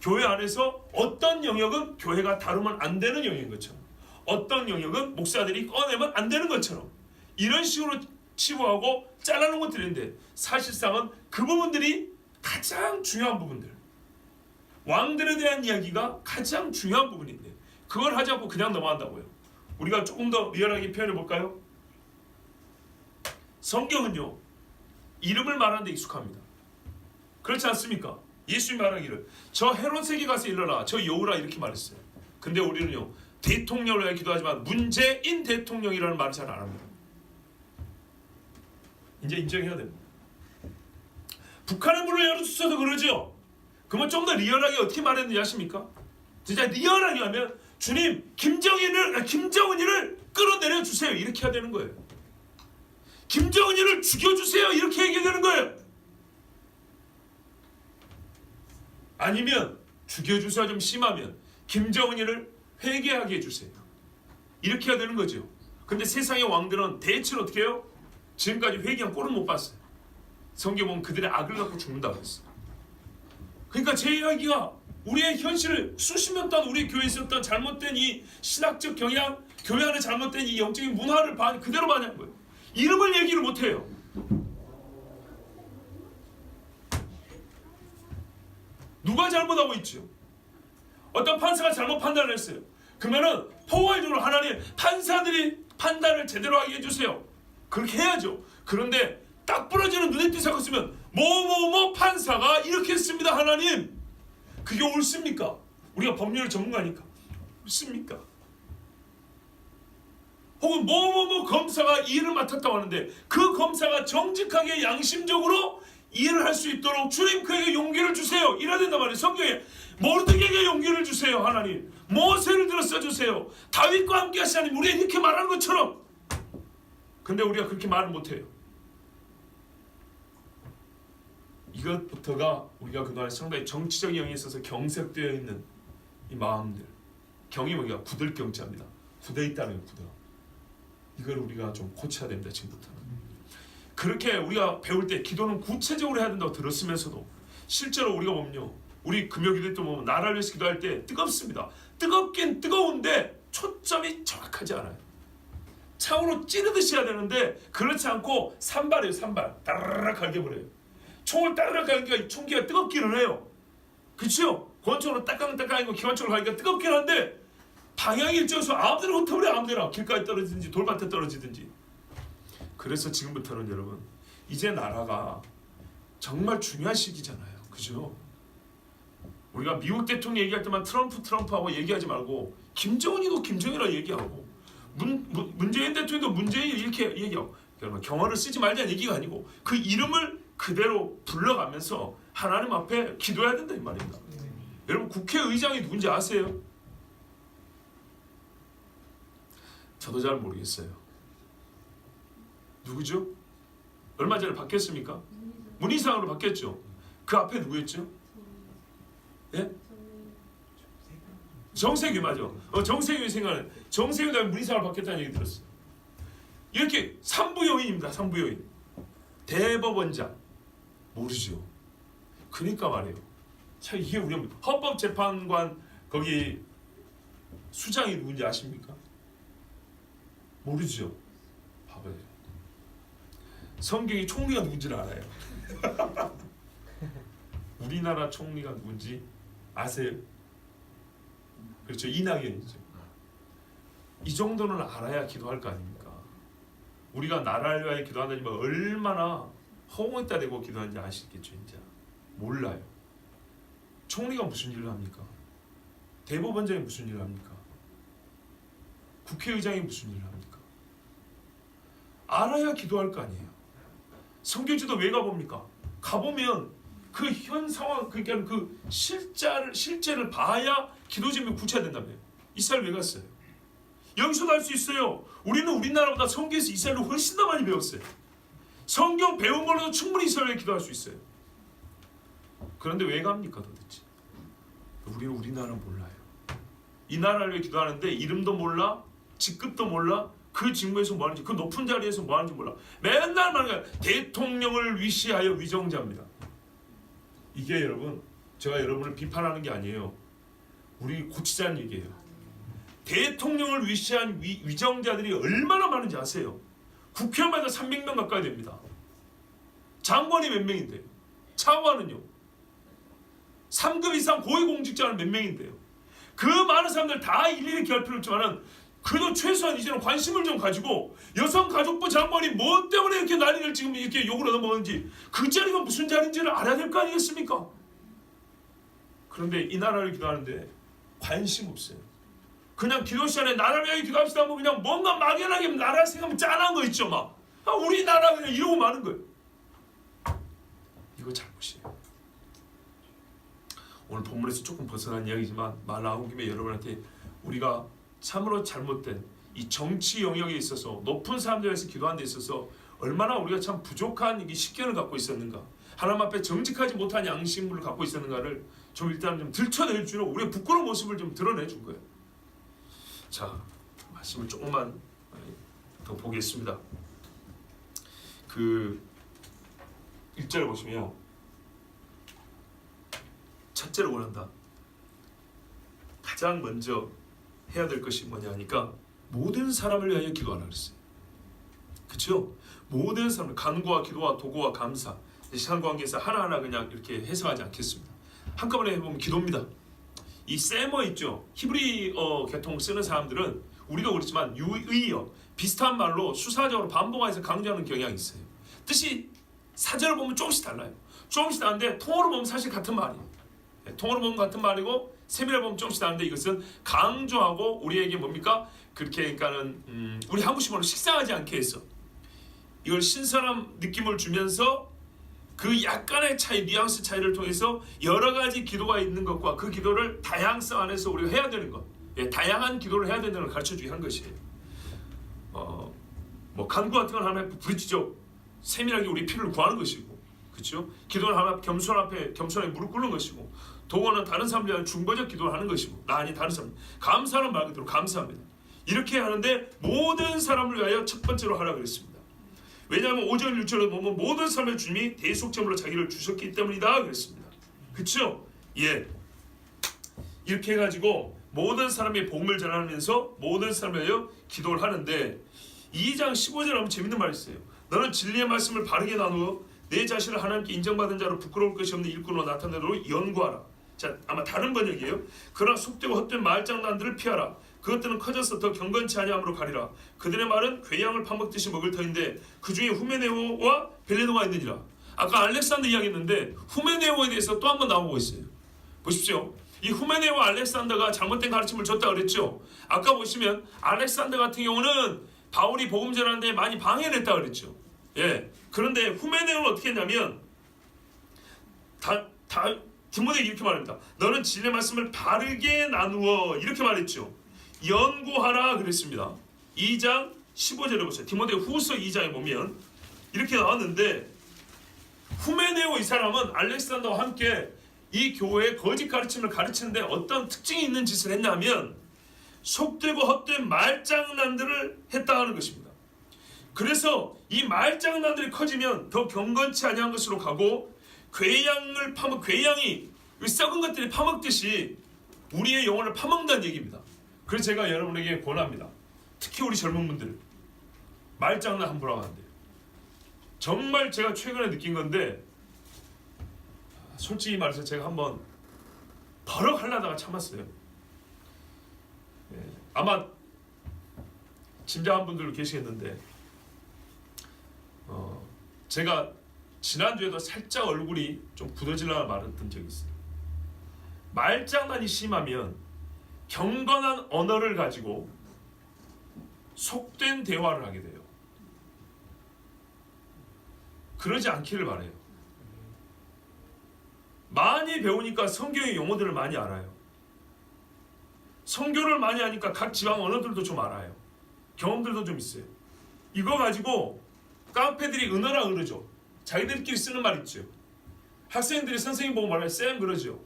교회 안에서 어떤 영역은 교회가 다루면 안 되는 영역인 것처럼 어떤 영역은 목사들이 꺼내면 안 되는 것처럼 이런 식으로 치부하고 잘라놓은 것들인데 사실상은 그 부분들이 가장 중요한 부분들, 왕들에 대한 이야기가 가장 중요한 부분인데 그걸 하지 않고 그냥 넘어간다고요. 우리가 조금 더 리얼하게 표현해 볼까요? 성경은요 이름을 말하는 데 익숙합니다. 그렇지 않습니까? 예수님이 말하기를 저 헤롯에게 가서 일러라 저 여우라 이렇게 말했어요. 근데 우리는요 대통령을 위해 기도하지만 문재인 대통령이라는 말을 잘 안 합니다. 이제 인정해야 됩니다. 북한의 문을 열어주셔서 그러죠. 그러면 좀 더 리얼하게 어떻게 말했는지 아십니까? 진짜 리얼하게 하면 주님 김정은이를 끌어내려 주세요 이렇게 해야 되는 거예요. 김정은이를 죽여주세요 이렇게 얘기해야 되는 거예요. 아니면 죽여주세요 좀 심하면 김정은이를 회개하게 해주세요 이렇게 해야 되는 거죠. 근데 세상의 왕들은 대체로 어떻게 해요? 지금까지 회개한 꼴을 못 봤어요. 성경 보면 그들의 악을 갖고 죽는다고 했어요. 그러니까 제 이야기가 우리의 현실을 수십 년 동안 우리 교회에 있었던 잘못된 이 신학적 경향, 교회 안에 잘못된 이 영적인 문화를 그대로 반영한 거예요. 이름을 얘기를 못해요. 누가 잘못하고 있죠? 어떤 판사가 잘못 판단을 했어요. 그러면은 포괄적으로 하나님 판사들이 판단을 제대로 하게 해주세요. 그렇게 해야죠. 그런데 딱 부러지는 눈에 띄사고 있으면 뭐뭐뭐 판사가 이렇게 했습니다 하나님. 그게 옳습니까? 우리가 법률 전문가니까 옳습니까? 혹은 뭐뭐뭐 검사가 이 일을 맡았다고 하는데 그 검사가 정직하게 양심적으로 이 일을 할 수 있도록 주님 그에게 용기를 주세요 이래야 된단 말이에요. 성경에 모르드게에게 용기를 주세요 하나님. 모세를 들어 써주세요. 다윗과 함께 하신 하나님 우리에게 이렇게 말하는 것처럼. 근데 우리가 그렇게 말을 못해요. 이것부터가 우리가 그동안 상당히 정치적인 영역에 있어서 경색되어 있는 이 마음들. 경이 뭐냐? 굳을 경자입니다. 굳어 있다는 굳어. 이걸 우리가 좀 고쳐야 됩니다. 지금부터는. 그렇게 우리가 배울 때 기도는 구체적으로 해야 된다고 들었으면서도 실제로 우리가 보면요. 우리 금요기도 또 보면 나라를 위해서 기도할 때 뜨겁습니다. 뜨겁긴 뜨거운데 초점이 정확하지 않아요. 창으로 찌르듯이 해야 되는데 그렇지 않고 산발이에요. 산발. 따라락 갈겨버려요. 총을 따라락 갈기가 총기가 뜨겁기는 해요. 그렇죠? 권총으로 따깡따깡이고 기관총으로 갈기가 뜨겁긴 한데 방향이 일정해서 아무데나 흩어버려. 아무데나 길가에 떨어지든지 돌밭에 떨어지든지. 그래서 지금부터는 여러분 이제 나라가 정말 중요한 시기잖아요. 그죠? 우리가 미국 대통령 얘기할 때만 트럼프하고 얘기하지 말고 김정은이도 김정은이라고 얘기하고 문재인 대통령도 문재인 이렇게 얘기하고 여러분 경어를 쓰지 말자는 얘기가 아니고 그 이름을 그대로 불러가면서 하나님 앞에 기도해야 된다 이 말입니다. 여러분 국회의장이 누군지 아세요? 저도 잘 모르겠어요. 누구죠? 얼마 전에 바뀌었습니까? 문희상으로 바뀌었죠. 그 앞에 누구였죠? 예? 정세균 맞아. 정세균이 생각나는. 정세균 다음에 문희상으로 바뀌었다는 얘기 들었어요. 이렇게 3부 요인입니다. 3부 요인. 대법원장 모르죠. 그러니까 말이에요. 참 이게 우리가 헌법재판관 거기 수장이 누군지 아십니까? 모르죠. 봐봐요. 성경이 총리가 누군지를 알아요. 우리나라 총리가 누군지 아세요? 그렇죠. 이낙연이죠. 이 정도는 알아야 기도할 거 아닙니까? 우리가 나라를 위하여 기도한다니 얼마나 허공에다 대고 기도하는지 아시겠죠? 이제 몰라요. 총리가 무슨 일을 합니까? 대법원장이 무슨 일을 합니까? 국회의장이 무슨 일을 합니까? 알아야 기도할 거 아니에요. 선교지도 왜 가봅니까? 가보면 그 현 상황, 그러니까 그 실제를 봐야 기도 제목이 구체화된다며요. 이스라엘 왜 갔어요? 여기서도 할 수 있어요. 우리는 우리나라보다 성경에서 이스라엘을 훨씬 더 많이 배웠어요. 성경 배운 걸로도 충분히 이스라엘에 기도할 수 있어요. 그런데 왜 갑니까 도대체? 우리는 우리나라 몰라요. 이 나라를 위해 기도하는데 이름도 몰라, 직급도 몰라, 그 직무에서 뭐 하는지, 그 높은 자리에서 뭐 하는지 몰라. 맨날 말하는 거야. 대통령을 위시하여 위정자입니다. 이게 여러분, 제가 여러분을 비판하는 게 아니에요. 우리 고치자는 얘기예요. 대통령을 위시한 위정자들이 얼마나 많은지 아세요? 국회의원마다 300명 가까이 됩니다. 장관이 몇 명인데요? 차관은요? 3급 이상 고위공직자는 몇 명인데요? 그 많은 사람들 다 일일이 기할 필요 없지만은 그래도 최소한 이제는 관심을 좀 가지고 여성가족부 장관이 뭐 때문에 이렇게 난리를 지금 이렇게 욕을 얻어먹는지 그 자리가 무슨 자리인지를 알아야 될 거 아니겠습니까? 그런데 이 나라를 기도하는데 관심 없어요. 그냥 기도 시간에 나라를 위해 기도합시다 하면 그냥 뭔가 막연하게 나라 생각하면 짠한 거 있죠. 막 우리나라 그냥 이러고 마는 거예요. 이거 잘못이에요. 오늘 본문에서 조금 벗어난 이야기지만 말 나온 김에 여러분한테 우리가 참으로 잘못된 이 정치 영역에 있어서 높은 사람들에서 기도하는 데 있어서 얼마나 우리가 참 부족한 이 식견을 갖고 있었는가, 하나님 앞에 정직하지 못한 양심을 갖고 있었는가를 좀 일단 좀 들춰낼 줄로 우리의 부끄러운 모습을 좀 드러내 준 거예요. 자, 말씀을 조금만 더 보겠습니다. 그 1절을 보시면 첫째로 원한다. 가장 먼저 해야 될 것이 뭐냐 하니까 모든 사람을 위하여 기도하라 그랬어요. 그렇죠? 모든 사람, 간구와 기도와 도구와 감사, 시간 관계에서 하나하나 그냥 이렇게 해석하지 않겠습니다. 한꺼번에 해보면 기도입니다. 이 세머 있죠? 히브리어 계통 쓰는 사람들은 우리도 그렇지만 유의어 비슷한 말로 수사적으로 반복해서 강조하는 경향이 있어요. 뜻이 사절을 보면 조금씩 달라요. 조금씩 다른데 통어로 보면 사실 같은 말이에요. 통어로 보면 같은 말이고 세밀하게 보면 조금씩 다른데 이것은 강조하고 우리에게 뭡니까? 그렇게 그러니까는 우리 한국식으로 식상하지 않게 해서 이걸 신선한 느낌을 주면서 그 약간의 차이, 뉘앙스 차이를 통해서 여러 가지 기도가 있는 것과 그 기도를 다양성 안에서 우리가 해야 되는 것, 다양한 기도를 해야 된다는 걸 가르쳐주기 한 것이에요. 뭐 간구 같은 건 하나님 앞에 부르짖어 세밀하게 우리 필요를 구하는 것이고, 그렇죠? 기도는 하나님 앞에 겸손하게 무릎 꿇는 것이고, 도구는 다른 사람들한테 중보적 기도를 하는 것이고, 아니 다른 사람 감사는 말 그대로 감사합니다. 이렇게 하는데 모든 사람을 위하여 첫 번째로 하라 그랬습니다. 왜냐하면 5절 6절에 보면 모든 사람의 주님이 대속제물로 자기를 주셨기 때문이다 그랬습니다. 그렇죠? 예. 이렇게 해가지고 모든 사람의 복음을 전하면서 모든 사람을 위하여 기도를 하는데 2장 15절에 하면 재밌는 말이 있어요. 너는 진리의 말씀을 바르게 나누어 내 자신을 하나님께 인정받은 자로 부끄러울 것이 없는 일꾼으로 나타내도록 연구하라. 자, 아마 다른 번역이에요. 그러나 속되고 헛된 말장난들을 피하라. 그것들은 커져서 더 경건치 아니함으로 가리라. 그들의 말은 괴양을 파먹듯이 먹을 터인데 그 중에 후메네오와 벨레노가 있느니라. 아까 알렉산더 이야기했는데 후메네오에 대해서 또 한 번 나오고 있어요. 보십시오. 이 후메네오와 알렉산더가 잘못된 가르침을 줬다 그랬죠. 아까 보시면 알렉산더 같은 경우는 바울이 복음 전하는 데 많이 방해를 했다 그랬죠. 예. 그런데 후메네오는 어떻게 했냐면 디모데에게 이렇게 말합니다. 너는 진리의 말씀을 바르게 나누어 이렇게 말했죠. 연구하라 그랬습니다. 2장 15절에 보세요. 디모데 후서 2장에 보면 이렇게 나왔는데 후메네오 이 사람은 알렉산더와 함께 이 교회의 거짓 가르침을 가르치는데 어떤 특징이 있는 짓을 했냐면 속되고 헛된 말장난들을 했다는 것입니다. 그래서 이 말장난들이 커지면 더 경건치 아니한 것으로 가고 괴양이 썩은 것들이 파먹듯이 우리의 영혼을 파먹는다는 얘기입니다. 그래서 제가 여러분에게 권합니다. 특히 우리 젊은 분들 말장난 함부로 하면 안 돼요. 정말 제가 최근에 느낀 건데 솔직히 말해서 제가 한번 버럭 하려다가 참았어요. 아마 짐작한 분들 계시겠는데 제가 지난주에도 살짝 얼굴이 좀 굳어지려고 말했던 적이 있어요. 말장난이 심하면 경건한 언어를 가지고 속된 대화를 하게 돼요. 그러지 않기를 바라요. 많이 배우니까 성경의 용어들을 많이 알아요. 성교를 많이 하니까 각 지방 언어들도 좀 알아요. 경험들도 좀 있어요. 이거 가지고 깡패들이 은어라 그러죠. 자기들끼리 쓰는 말 있죠. 학생들이 선생님 보고 말하면 쌤 그러죠.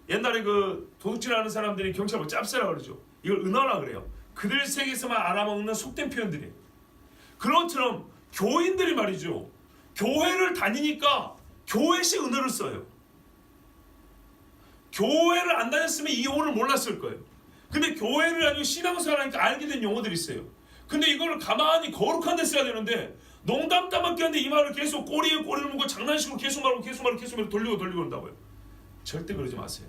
옛날에 그 도둑질하는 사람들이 경찰 보고 짭새라 그러죠. 이걸 은어라 그래요. 그들 세계에서만 알아먹는 속된 표현들이에요. 그런 것처럼 교인들이 말이죠. 교회를 다니니까 교회식 은어를 써요. 교회를 안 다녔으면 이 용어를 몰랐을 거예요. 근데 교회를 다니고 신앙생활 하니까 알게 된 용어들이 있어요. 근데 이거를 가만히 거룩한 데 써야 되는데 농담 따먹기 하는데 이 말을 계속 꼬리에 꼬리를 물고 장난식으로 계속 말하고 돌리고 그런다고요. 절대 그러지 마세요.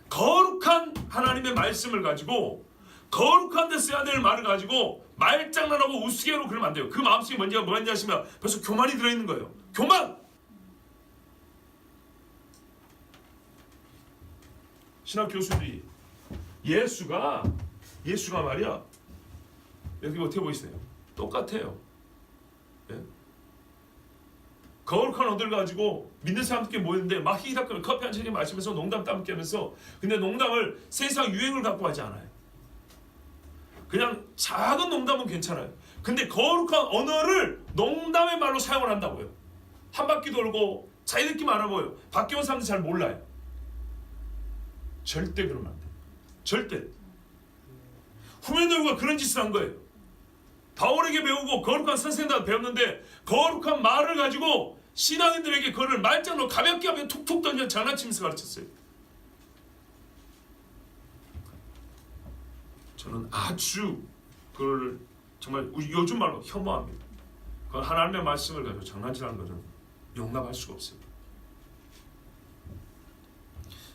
거룩한 하나님의 말씀을 가지고 거룩한 데 써야 될 말을 가지고 말장난하고 우스개로 그러면 안 돼요. 그 마음속에 뭐였냐 하시면 벌써 교만이 들어있는 거예요. 교만! 신학 교수들이 예수가 말이야 여기 어떻게 보이세요? 똑같아요. 예? 거룩한 언어를 가지고 믿는 사람들끼리 모였는데 막 히히닥거리며 커피 한 잔 마시면서 농담 따먹게 하면서 근데 농담을 세상 유행을 갖고 하지 않아요. 그냥 작은 농담은 괜찮아요. 근데 거룩한 언어를 농담의 말로 사용을 한다고요. 한 바퀴 돌고 자기들끼리 알아보여요. 밖에 온 사람들 잘 몰라요. 절대 그러면 안 돼요. 절대. 후메네오가 그런 짓을 한 거예요. 바울에게 배우고 거룩한 선생님한테 배웠는데 거룩한 말을 가지고 신앙인들에게 그거를 말장난으로 가볍게 하면 툭툭 던져 장난치면서 가르쳤어요. 저는 아주 그걸 정말 요즘 말로 혐오합니다. 그건 하나님의 말씀을 가지고 장난질하는 것은 용납할 수가 없어요.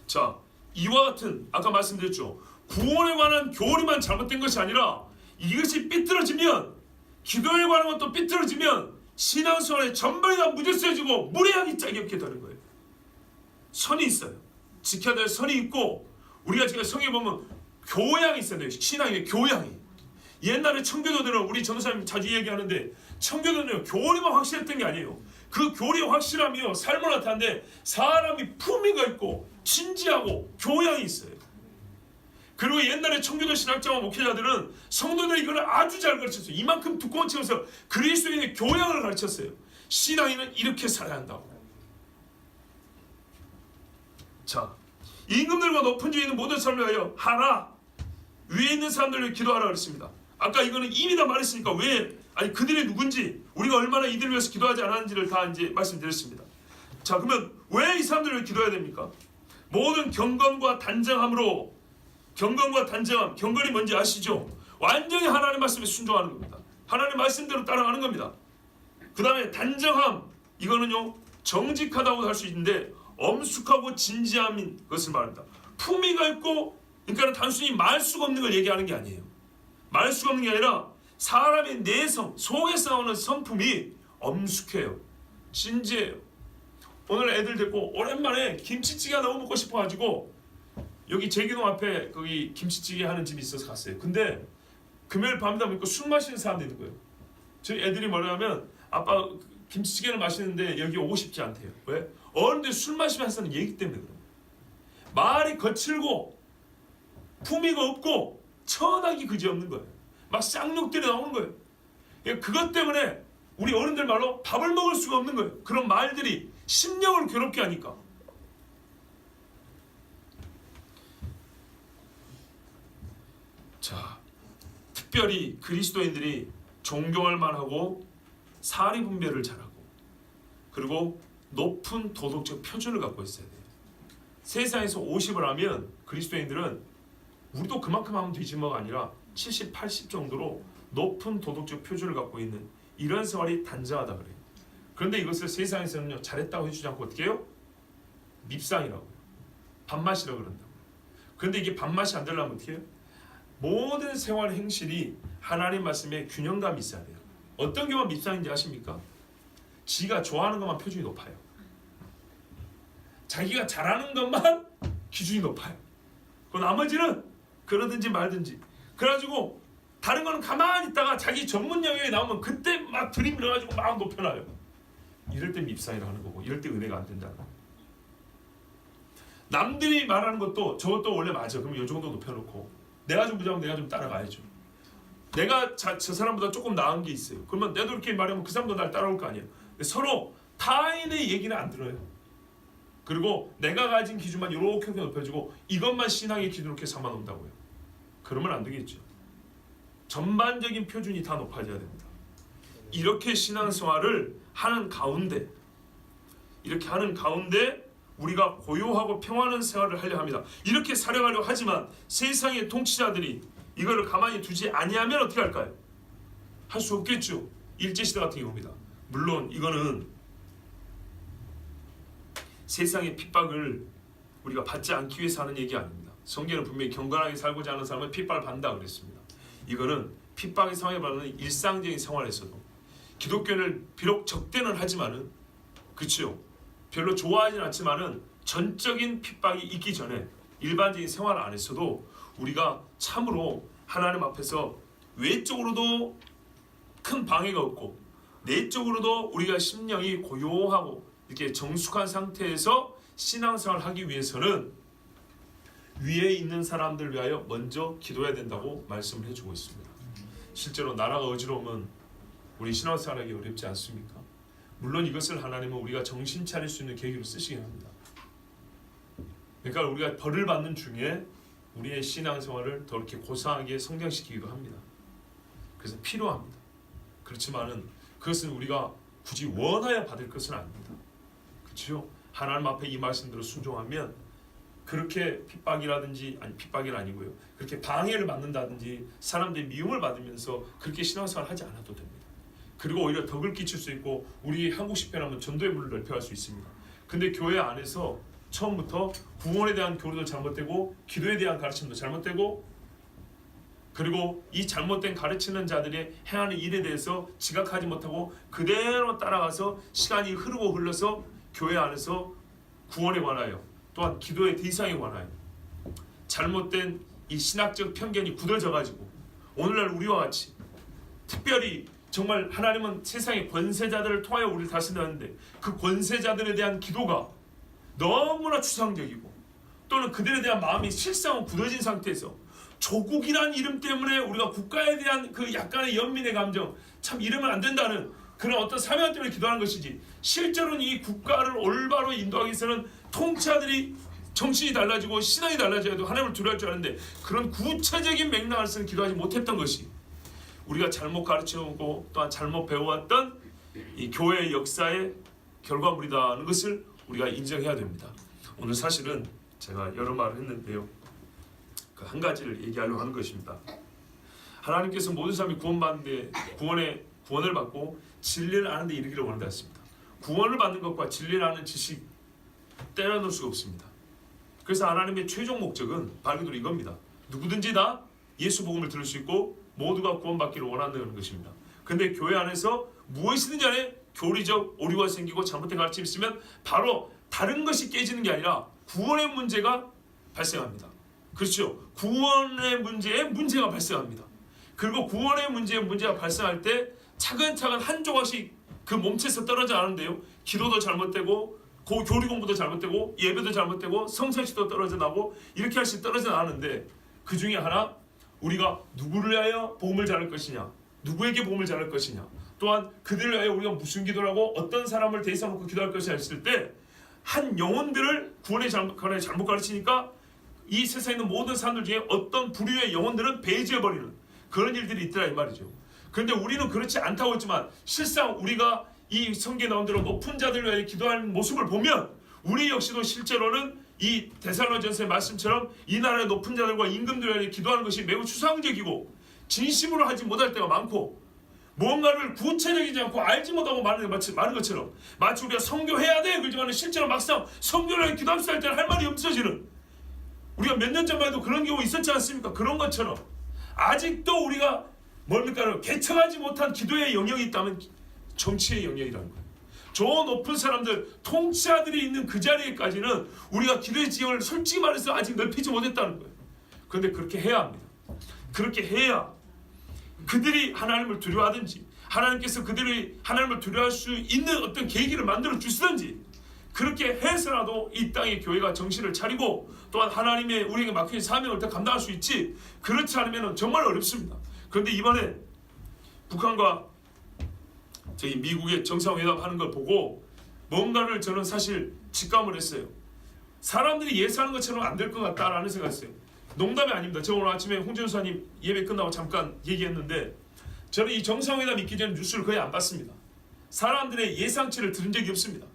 자, 이와 같은 아까 말씀드렸죠. 구원에 관한 교리만 잘못된 것이 아니라 이것이 삐뚤어지면 기도에 관한 것도 삐뚤어지면 신앙생활의 전반이 다 무질서해지고 무례하기 짝이 없게 되는 거예요. 선이 있어요. 지켜야 될 선이 있고 우리가 지금 성경에 보면 교양이 있어야 돼요. 신앙의 교양이. 옛날에 청교도들은 우리 전도사님 자주 얘기하는데 청교도는 교리만 확실했던 게 아니에요. 그 교리 확실하며 삶을 나타내는데 사람이 품위가 있고 진지하고 교양이 있어요. 그리고 옛날에 청교도 신학자와 목회자들은 성도들이 이걸 아주 잘 가르쳤어요. 이만큼 두꺼운 책에서 그리스도인의 교양을 가르쳤어요. 신앙인은 이렇게 살아야 한다고. 자, 임금들과 높은 지위에 있는 모든 사람을 위하여 하라. 위에 있는 사람들을 위해 기도하라 그랬습니다. 아까 이거는 이미 다 말했으니까 그들이 누군지 우리가 얼마나 이들을 위해서 기도하지 않았는지를 다 이제 말씀드렸습니다. 자, 그러면 왜 이 사람들을 위해 기도해야 됩니까? 모든 경건과 단정함으로 경건이 뭔지 아시죠? 완전히 하나님의 말씀에 순종하는 겁니다. 하나님의 말씀대로 따라가는 겁니다. 그 다음에 단정함, 이거는요 정직하다고 할 수 있는데 엄숙하고 진지함인 것을 말합니다. 품위가 있고, 그러니까 단순히 말 수가 없는 걸 얘기하는 게 아니에요. 말 수가 없는 게 아니라 사람의 내성, 속에서 나오는 성품이 엄숙해요. 진지해요. 오늘 애들 데리고 오랜만에 김치찌개가 너무 먹고 싶어가지고 여기 제기동 앞에 거기 김치찌개 하는 집이 있어서 갔어요. 근데 금요일 밤이다 보니까 술 마시는 사람도 있는 거예요. 저희 애들이 뭐냐면 아빠 김치찌개를 마시는데 여기 오고 싶지 않대요. 왜? 어른들 술 마시면서 하는 얘기 때문에 그래요. 말이 거칠고 품위가 없고 천하기 그지없는 거예요. 막 쌍욕들이 나오는 거예요. 그것 때문에 우리 어른들 말로 밥을 먹을 수가 없는 거예요. 그런 말들이 심령을 괴롭게 하니까. 자, 특별히 그리스도인들이 존경할 만하고 사리 분별을 잘하고 그리고 높은 도덕적 표준을 갖고 있어야 돼요. 세상에서 50을 하면 그리스도인들은 우리도 그만큼 하면 되지 뭐가 아니라 70, 80 정도로 높은 도덕적 표준을 갖고 있는 이런 생활이 단정하다 그래요. 그런데 이것을 세상에서는요 잘했다고 해주지 않고 어떻게 해요? 밉상이라고요. 밥맛이라고 그런다고요. 그런데 이게 밥맛이 안 되려면 어떻게 해요? 모든 생활 행실이 하나님 말씀에 균형감이 있어야 돼요. 어떤 경우가 밉상인지 아십니까? 지가 좋아하는 것만 표준이 높아요. 자기가 잘하는 것만 기준이 높아요. 그 나머지는 그러든지 말든지. 그래가지고 다른 거는 가만히 있다가 자기 전문 영역에 나오면 그때 막 들이밀어가지고 막 높여놔요. 이럴 때 밉상이라 하는 거고, 이럴 때 은혜가 안 된다는 거예요. 남들이 말하는 것도 저것도 원래 맞아. 그럼 이 정도 높여놓고 내가 좀 부자면 내가 좀 따라가야죠. 내가 저 사람보다 조금 나은 게 있어요. 그러면 내도 이렇게 말하면 그 사람도 날 따라올 거 아니에요. 서로 타인의 얘기는 안 들어요. 그리고 내가 가진 기준만 이렇게 높여주고 이것만 신앙의 기준으로 이렇게 삼아놓는다고요. 그러면 안 되겠죠. 전반적인 표준이 다 높아져야 됩니다. 이렇게 신앙생활을 하는 가운데, 이렇게 하는 가운데 우리가 고요하고 평안한 생활을 하려 합니다. 이렇게 살아가려고 하지만 세상의 통치자들이 이거를 가만히 두지 아니하면 어떻게 할까요? 할 수 없겠죠. 일제시대 같은 경우입니다. 물론 이거는 세상의 핍박을 우리가 받지 않기 위해서 하는 얘기 아닙니다. 성경은 분명히 경건하게 살고자 하는 사람은 핍박을 받는다 그랬습니다. 이거는 핍박의 상황에 받는 일상적인 생활에서도 기독교를 비록 적대는 하지만은, 그렇죠, 별로 좋아하진 않지만은 전적인 핍박이 있기 전에 일반적인 생활 안에서도 우리가 참으로 하나님 앞에서 외적으로도 큰 방해가 없고 내적으로도 우리가 심령이 고요하고 이렇게 정숙한 상태에서 신앙생활을 하기 위해서는 위에 있는 사람들 위하여 먼저 기도해야 된다고 말씀을 해주고 있습니다. 실제로 나라가 어지러우면 우리 신앙생활하기 어렵지 않습니까? 물론 이것을 하나님은 우리가 정신 차릴 수 있는 계기로 쓰시긴 합니다. 그러니까 우리가 벌을 받는 중에 우리의 신앙생활을 더 이렇게 고상하게 성장시키기도 합니다. 그래서 필요합니다. 그렇지만은 그것은 우리가 굳이 원하여 받을 것은 아닙니다. 그렇죠? 하나님 앞에 이 말씀대로 순종하면 그렇게 핍박이라든지, 아니 핍박이 아니고요, 그렇게 방해를 받는다든지 사람들의 미움을 받으면서 그렇게 신앙생활을 하지 않아도 됩니다. 그리고 오히려 덕을 끼칠 수 있고 우리 한국식 표현하면 전도의 문을 넓혀갈 수 있습니다. 근데 교회 안에서 처음부터 구원에 대한 교리도 잘못되고 기도에 대한 가르침도 잘못되고, 그리고 이 잘못된 가르치는 자들이 행하는 일에 대해서 지각하지 못하고 그대로 따라가서 시간이 흐르고 흘러서 교회 안에서 구원에 관하여 또한 기도의 대상에 관하여 잘못된 이 신학적 편견이 굳어져 가지고 오늘날 우리와 같이, 특별히 정말 하나님은 세상의 권세자들을 통하여 우리를 다스리는데 그 권세자들에 대한 기도가 너무나 추상적이고 또는 그들에 대한 마음이 실상은 굳어진 상태에서 조국이란 이름 때문에 우리가 국가에 대한 그 약간의 연민의 감정, 참 이러면 안 된다는 그런 어떤 사명 때문에 기도하는 것이지, 실제로는 이 국가를 올바로 인도하기 위해서는 통치자들이 정신이 달라지고 신앙이 달라져야도 하나님을 두려워할 줄 아는데 그런 구체적인 맥락을 쓰는 기도하지 못했던 것이 우리가 잘못 가르쳐오고 또한 잘못 배워왔던 이 교회의 역사의 결과물이라는 것을 우리가 인정해야 됩니다. 오늘 사실은 제가 여러 말을 했는데요, 그 한 가지를 얘기하려고 하는 것입니다. 하나님께서 모든 사람이 구원받는데 구원을 받고 진리를 아는 데 이르기를 원한다 했습니다. 구원을 받는 것과 진리를 아는 지식 떼어놓을 수가 없습니다. 그래서 하나님의 최종 목적은 바로 이겁니다. 누구든지 다 예수 복음을 들을 수 있고 모두가 구원받기를 원한다는 것입니다. 근데 교회 안에서 무엇이든지 간에 교리적 오류가 생기고 잘못된 가르침이 있으면 바로 다른 것이 깨지는 게 아니라 구원의 문제가 발생합니다. 그렇죠? 구원의 문제에 문제가 발생합니다. 그리고 구원의 문제가 발생할 때 차근차근 한 조각씩 그 몸체에서 떨어져 나가는데요, 기도도 잘못되고 교리 공부도 잘못되고 예배도 잘못되고 성찬식도 떨어져 나고 이렇게 할씩 떨어져 나가는데, 그 중에 하나, 우리가 누구를 위하여 복음을 전할 것이냐, 누구에게 복음을 전할 것이냐, 또한 그들을 위하여 우리가 무슨 기도를 하고 어떤 사람을 대상 놓고 기도할 것이냐 했을 때 한 영혼들을 구원에 잘못 가르치니까 이 세상에 있는 모든 사람들 중에 어떤 부류의 영혼들은 배제해버리는 그런 일들이 있더라 이 말이죠. 그런데 우리는 그렇지 않다고 했지만 실상 우리가 이 성경에 나온 대로 높은 자들을 위하여 기도하는 모습을 보면 우리 역시도 실제로는 이 데살로니가전서의 말씀처럼 이 나라의 높은 자들과 임금들을 위하여 기도하는 것이 매우 추상적이고 진심으로 하지 못할 때가 많고, 뭔가를 구체적이지 않고 알지 못하고 말하는 것처럼 마치 우리가 선교해야 돼 그러지만 실제로 막상 선교를 위해 기도합시다 할 때는 할 말이 없어지는, 우리가 몇 년 전만 해도 그런 경우 있었지 않습니까? 그런 것처럼 아직도 우리가 뭡니까? 개척하지 못한 기도의 영역이 있다면 정치의 영역이라는 거예요. 저 높은 사람들, 통치자들이 있는 그 자리에까지는 우리가 기도의 지형을 솔직히 말해서 아직 넓히지 못했다는 거예요. 그런데 그렇게 해야 합니다. 그렇게 해야 그들이 하나님을 두려워하든지 하나님께서 그들이 하나님을 두려워할 수 있는 어떤 계기를 만들어 주시든지 그렇게 해서라도 이 땅의 교회가 정신을 차리고 또한 하나님의 우리에게 맡긴 사명을 더 감당할 수 있지, 그렇지 않으면 정말 어렵습니다. 그런데 이번에 북한과 저희 미국의 정상회담 하는 걸 보고 뭔가를 저는 사실 직감을 했어요. 사람들이 예상하는 것처럼 안 될 것 같다라는 생각을 했어요. 농담이 아닙니다. 저 오늘 아침에 홍준수님 예배 끝나고 잠깐 얘기했는데 저는 이 정상회담 있기 전에 뉴스를 거의 안 봤습니다. 사람들의 예상치를 들은 적이 없습니다.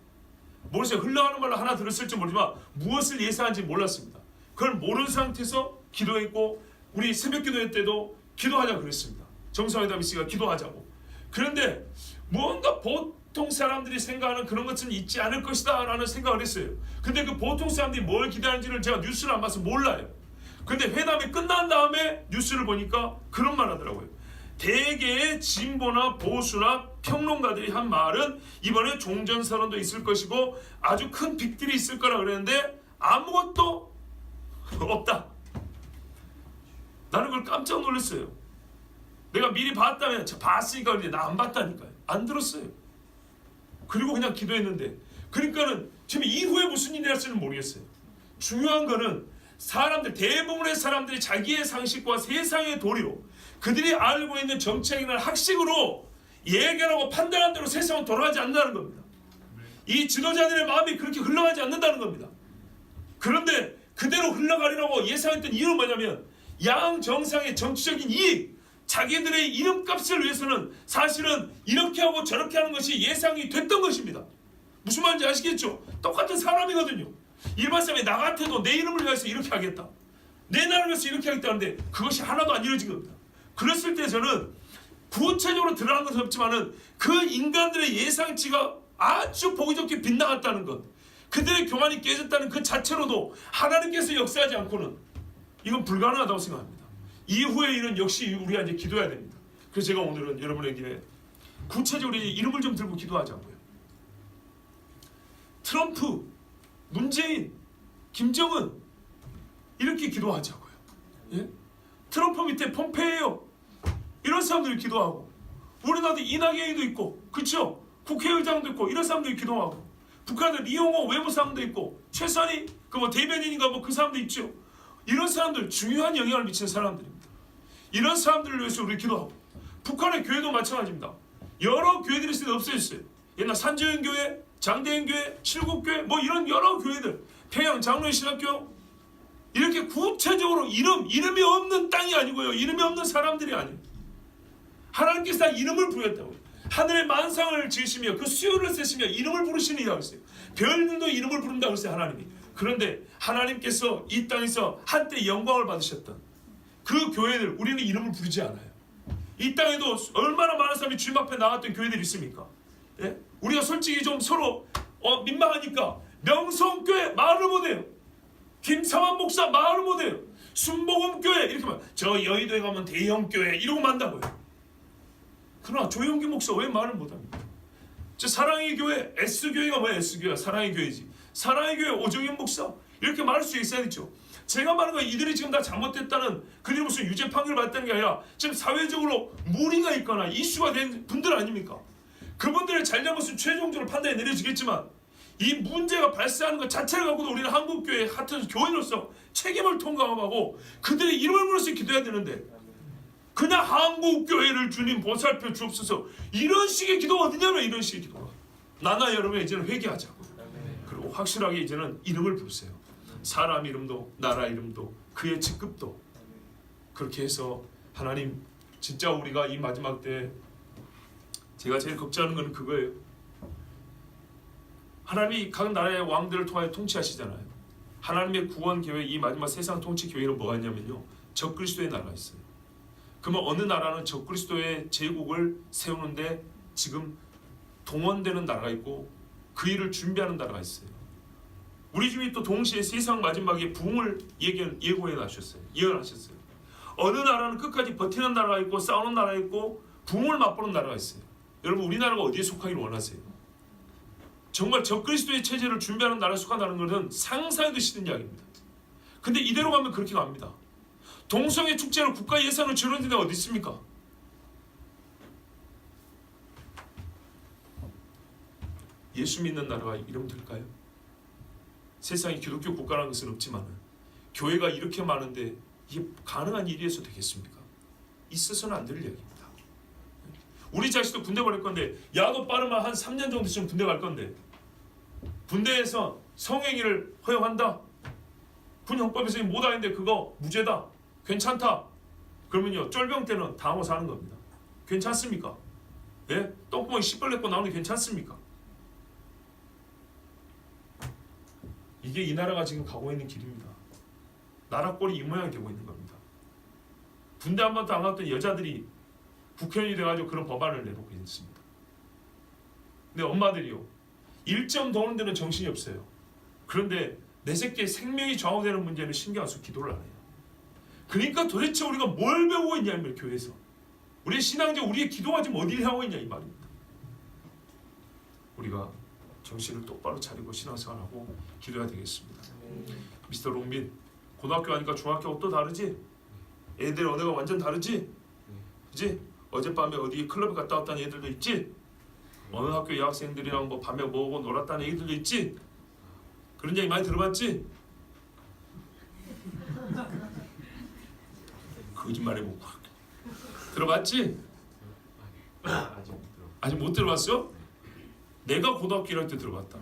모르겠어요. 흘러가는 말로 하나 들었을지 모르지만 무엇을 예상한지 몰랐습니다. 그걸 모르는 상태에서 기도했고 우리 새벽 기도회 때도 기도하자고 그랬습니다. 정상회담 있으니까 기도하자고. 그런데 뭔가 보통 사람들이 생각하는 그런 것은 있지 않을 것이다 라는 생각을 했어요. 근데 그 보통 사람들이 뭘 기대하는지를 제가 뉴스를 안 봐서 몰라요. 근데 회담이 끝난 다음에 뉴스를 보니까 그런 말 하더라고요. 대개의 진보나 보수나 평론가들이 한 말은 이번에 종전선언도 있을 것이고 아주 큰 빅딜이 있을 거라 그랬는데 아무것도 없다. 나는 그걸 깜짝 놀랐어요. 내가 미리 봤다면 봤으니까 그런데 나 안 봤다니까요. 안 들었어요. 그리고 그냥 기도했는데, 그러니까는 지금 이후에 무슨 일이 날지는 모르겠어요. 중요한 거는 사람들, 대부분의 사람들이 자기의 상식과 세상의 도리로 그들이 알고 있는 정책이나 학식으로 예견하고 판단한 대로 세상은 돌아가지 않는다는 겁니다. 이 지도자들의 마음이 그렇게 흘러가지 않는다는 겁니다. 그런데 그대로 흘러가리라고 예상했던 이유는 뭐냐면 양 정상의 정치적인 이익, 자기들의 이름값을 위해서는 사실은 이렇게 하고 저렇게 하는 것이 예상이 됐던 것입니다. 무슨 말인지 아시겠죠? 똑같은 사람이거든요. 일반 사람이 나 같아도 내 이름을 위해서 이렇게 하겠다, 내 나라를 위해서 이렇게 하겠다는데 그것이 하나도 안 이루어진 겁니다. 그랬을 때 저는 구체적으로 드러난 것은 없지만은 그 인간들의 예상치가 아주 보기 좋게 빗나갔다는 것, 그들의 교만이 깨졌다는 그 자체로도 하나님께서 역사하지 않고는 이건 불가능하다고 생각합니다. 이후의 일은 역시 우리가 이제 기도해야 됩니다. 그래서 제가 오늘은 여러분에게 구체적으로 이름을 좀 들고 기도하자고요. 트럼프, 문재인, 김정은 이렇게 기도하자고요. 예? 트럼프 밑에 폼페이오 이런 사람들이 기도하고, 우리나라도 이낙연이도 있고, 그렇죠? 국회의장도 있고 이런 사람들이 기도하고, 북한의 리용호 외무상도 있고, 최선희 그 뭐 대변인인가 뭐 그 사람도 있죠. 이런 사람들 중요한 영향을 미치는 사람들입니다. 이런 사람들을 위해서 우리 기도하고, 북한의 교회도 마찬가지입니다. 여러 교회들이 있을 때 없어졌어요. 옛날 산지연교회, 장대연교회, 칠곡교회 뭐 이런 여러 교회들, 평양 장로신학교, 이렇게 구체적으로 이름이 없는 땅이 아니고요, 이름이 없는 사람들이 아니에요. 하나님께서 다 이름을 부였다고요. 하늘의 만상을 지으시며 그 수요를 세시며 이름을 부르시는 이라고 했어요. 별들도 이름을 부른다고 했어요, 하나님이. 그런데 하나님께서 이 땅에서 한때 영광을 받으셨던 그 교회들, 우리는 이름을 부르지 않아요. 이 땅에도 얼마나 많은 사람이 주님 앞에 나갔던 교회들이 있습니까? 예? 우리가 솔직히 좀 서로 민망하니까 명성교회 말을 못해요. 김상환 목사 말을 못해요. 순복음교회 이렇게 말, 저 여의도에 가면 대형교회 이러고 만다고요. 그러나 조영기 목사 왜 말을 못합니까? 저 사랑의 교회, S교회가 뭐야? S교회가 사랑의 교회지. 사랑의 교회 오정현 목사 이렇게 말할 수 있어야겠죠. 제가 말하는 건 이들이 지금 다 잘못됐다는, 그들이 무슨 유죄 판결을 받았다는 게 아니라 지금 사회적으로 무리가 있거나 이슈가 된 분들 아닙니까? 그분들의 잘잘못은 최종적으로 판단이 내려지겠지만 이 문제가 발생하는 것 자체를 갖고도 우리는 한국교회 같은 교인으로서 책임을 통감하고 그들의 이름을 불러서 기도해야 되는데, 그냥 한국교회를 주님 보살펴 주옵소서 이런 식의 기도가 어디냐면, 이런 식의 기도가. 나나 여러분 이제는 회개하자고. 그리고 확실하게 이제는 이름을 부르세요. 사람 이름도 나라 이름도 그의 직급도. 그렇게 해서 하나님, 진짜 우리가 이 마지막 때 제가 제일 걱정하는 건 그거예요. 하나님이 각 나라의 왕들을 통하여 통치하시잖아요. 하나님의 구원 계획, 이 마지막 세상 통치 계획은 뭐가 있냐면요, 적그리스도의 나라가 있어요. 그러면 어느 나라는 적그리스도의 제국을 세우는데 지금 동원되는 나라가 있고 그 일을 준비하는 나라가 있어요. 우리 주님이 또 동시에 세상 마지막에 부흥을 예고해 놨셨어요. 예언하셨어요. 어느 나라는 끝까지 버티는 나라가 있고 싸우는 나라가 있고 부흥을 맛보는 나라가 있어요. 여러분, 우리나라가 어디에 속하기를 원하세요? 정말 적그리스도의 체제를 준비하는 나라에 속한다는 것은 상상해도 싫은 이야기입니다. 근데 이대로 가면 그렇게 갑니다. 동성애 축제로 국가 예산을 지원하는 데가 어디 있습니까? 예수 믿는 나라가 이러면 될까요? 세상에 기독교 국가라는 것은 없지만 교회가 이렇게 많은데 이게 가능한 일이어서 되겠습니까? 있어서는 안 될 이야기입니다. 우리 자식도 군대 보낼 건데 야도 빠르면 한 3년 정도 있으면 군대 갈 건데 군대에서 성행위를 허용한다? 군 형법에서 못하는데 그거 무죄다. 괜찮다. 그러면요 쫄병 때는 당하고 사는 겁니다. 괜찮습니까? 예? 똥구멍에 씨벌 냈고 나오는 게 괜찮습니까? 이게 이 나라가 지금 가고 있는 길입니다. 나라 꼴이 이 모양이 되고 있는 겁니다. 군대 한 번도 안 갔던 여자들이 국회의원이 돼가지고 그런 법안을 내놓고 있습니다. 근데 엄마들이요 1점 도는 데는 정신이 없어요. 그런데 내 새끼의 생명이 좌우되는 문제는 신경 안 쓰고 기도를 안 해요. 그러니까 도대체 우리가 뭘 배우고 있냐 이 말이에요. 교회에서 우리의 신앙적 우리의 기도가 지금 어디를 향하고 있냐 이 말입니다. 우리가 정신을 똑바로 차리고 신앙생활하고 기도해야 되겠습니다. 미스터 롱민 고등학교 가니까 중학교하고 또 다르지? 애들 언어가 완전 다르지? 그지? 어젯밤에 어디 클럽에 갔다 왔다는 애들도 있지? 어느 학교 여학생들이랑 뭐 밤에 뭐하고 놀았다는 애들도 있지? 그런 얘기 많이 들어봤지? 거짓말해보고 들어봤지? 아직 못 들어봤어? 내가 고등학교 1학년 때 들어봤다.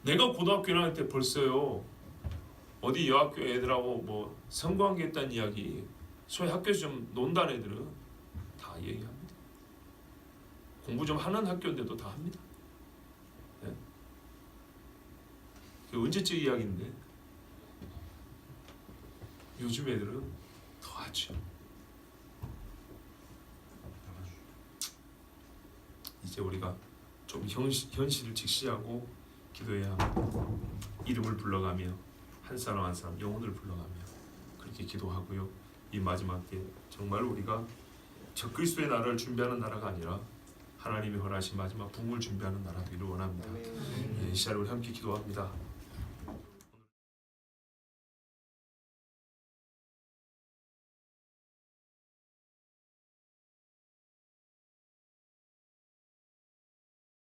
내가 고등학교 1학년 때 벌써요 어디 여학교 애들하고 뭐 성관계 했다는 이야기 소위 학교에서 좀 논다는 애들은 다 얘기합니다. 공부 좀 하는 학교인데도 다 합니다. 네? 언제적 이야기인데 요즘 애들은 더 하죠. 이제 우리가 좀 현실을 직시하고 기도해야 합니다. 이름을 불러가며 한 사람 한 사람 영혼을 불러가며 그렇게 기도하고요. 이 마지막 때 정말 우리가 적그리스도의 나라를 준비하는 나라가 아니라 하나님이 허락하신 마지막 부흥을 준비하는 나라 되기를 원합니다. 이 시간에 우리 함께 기도합니다.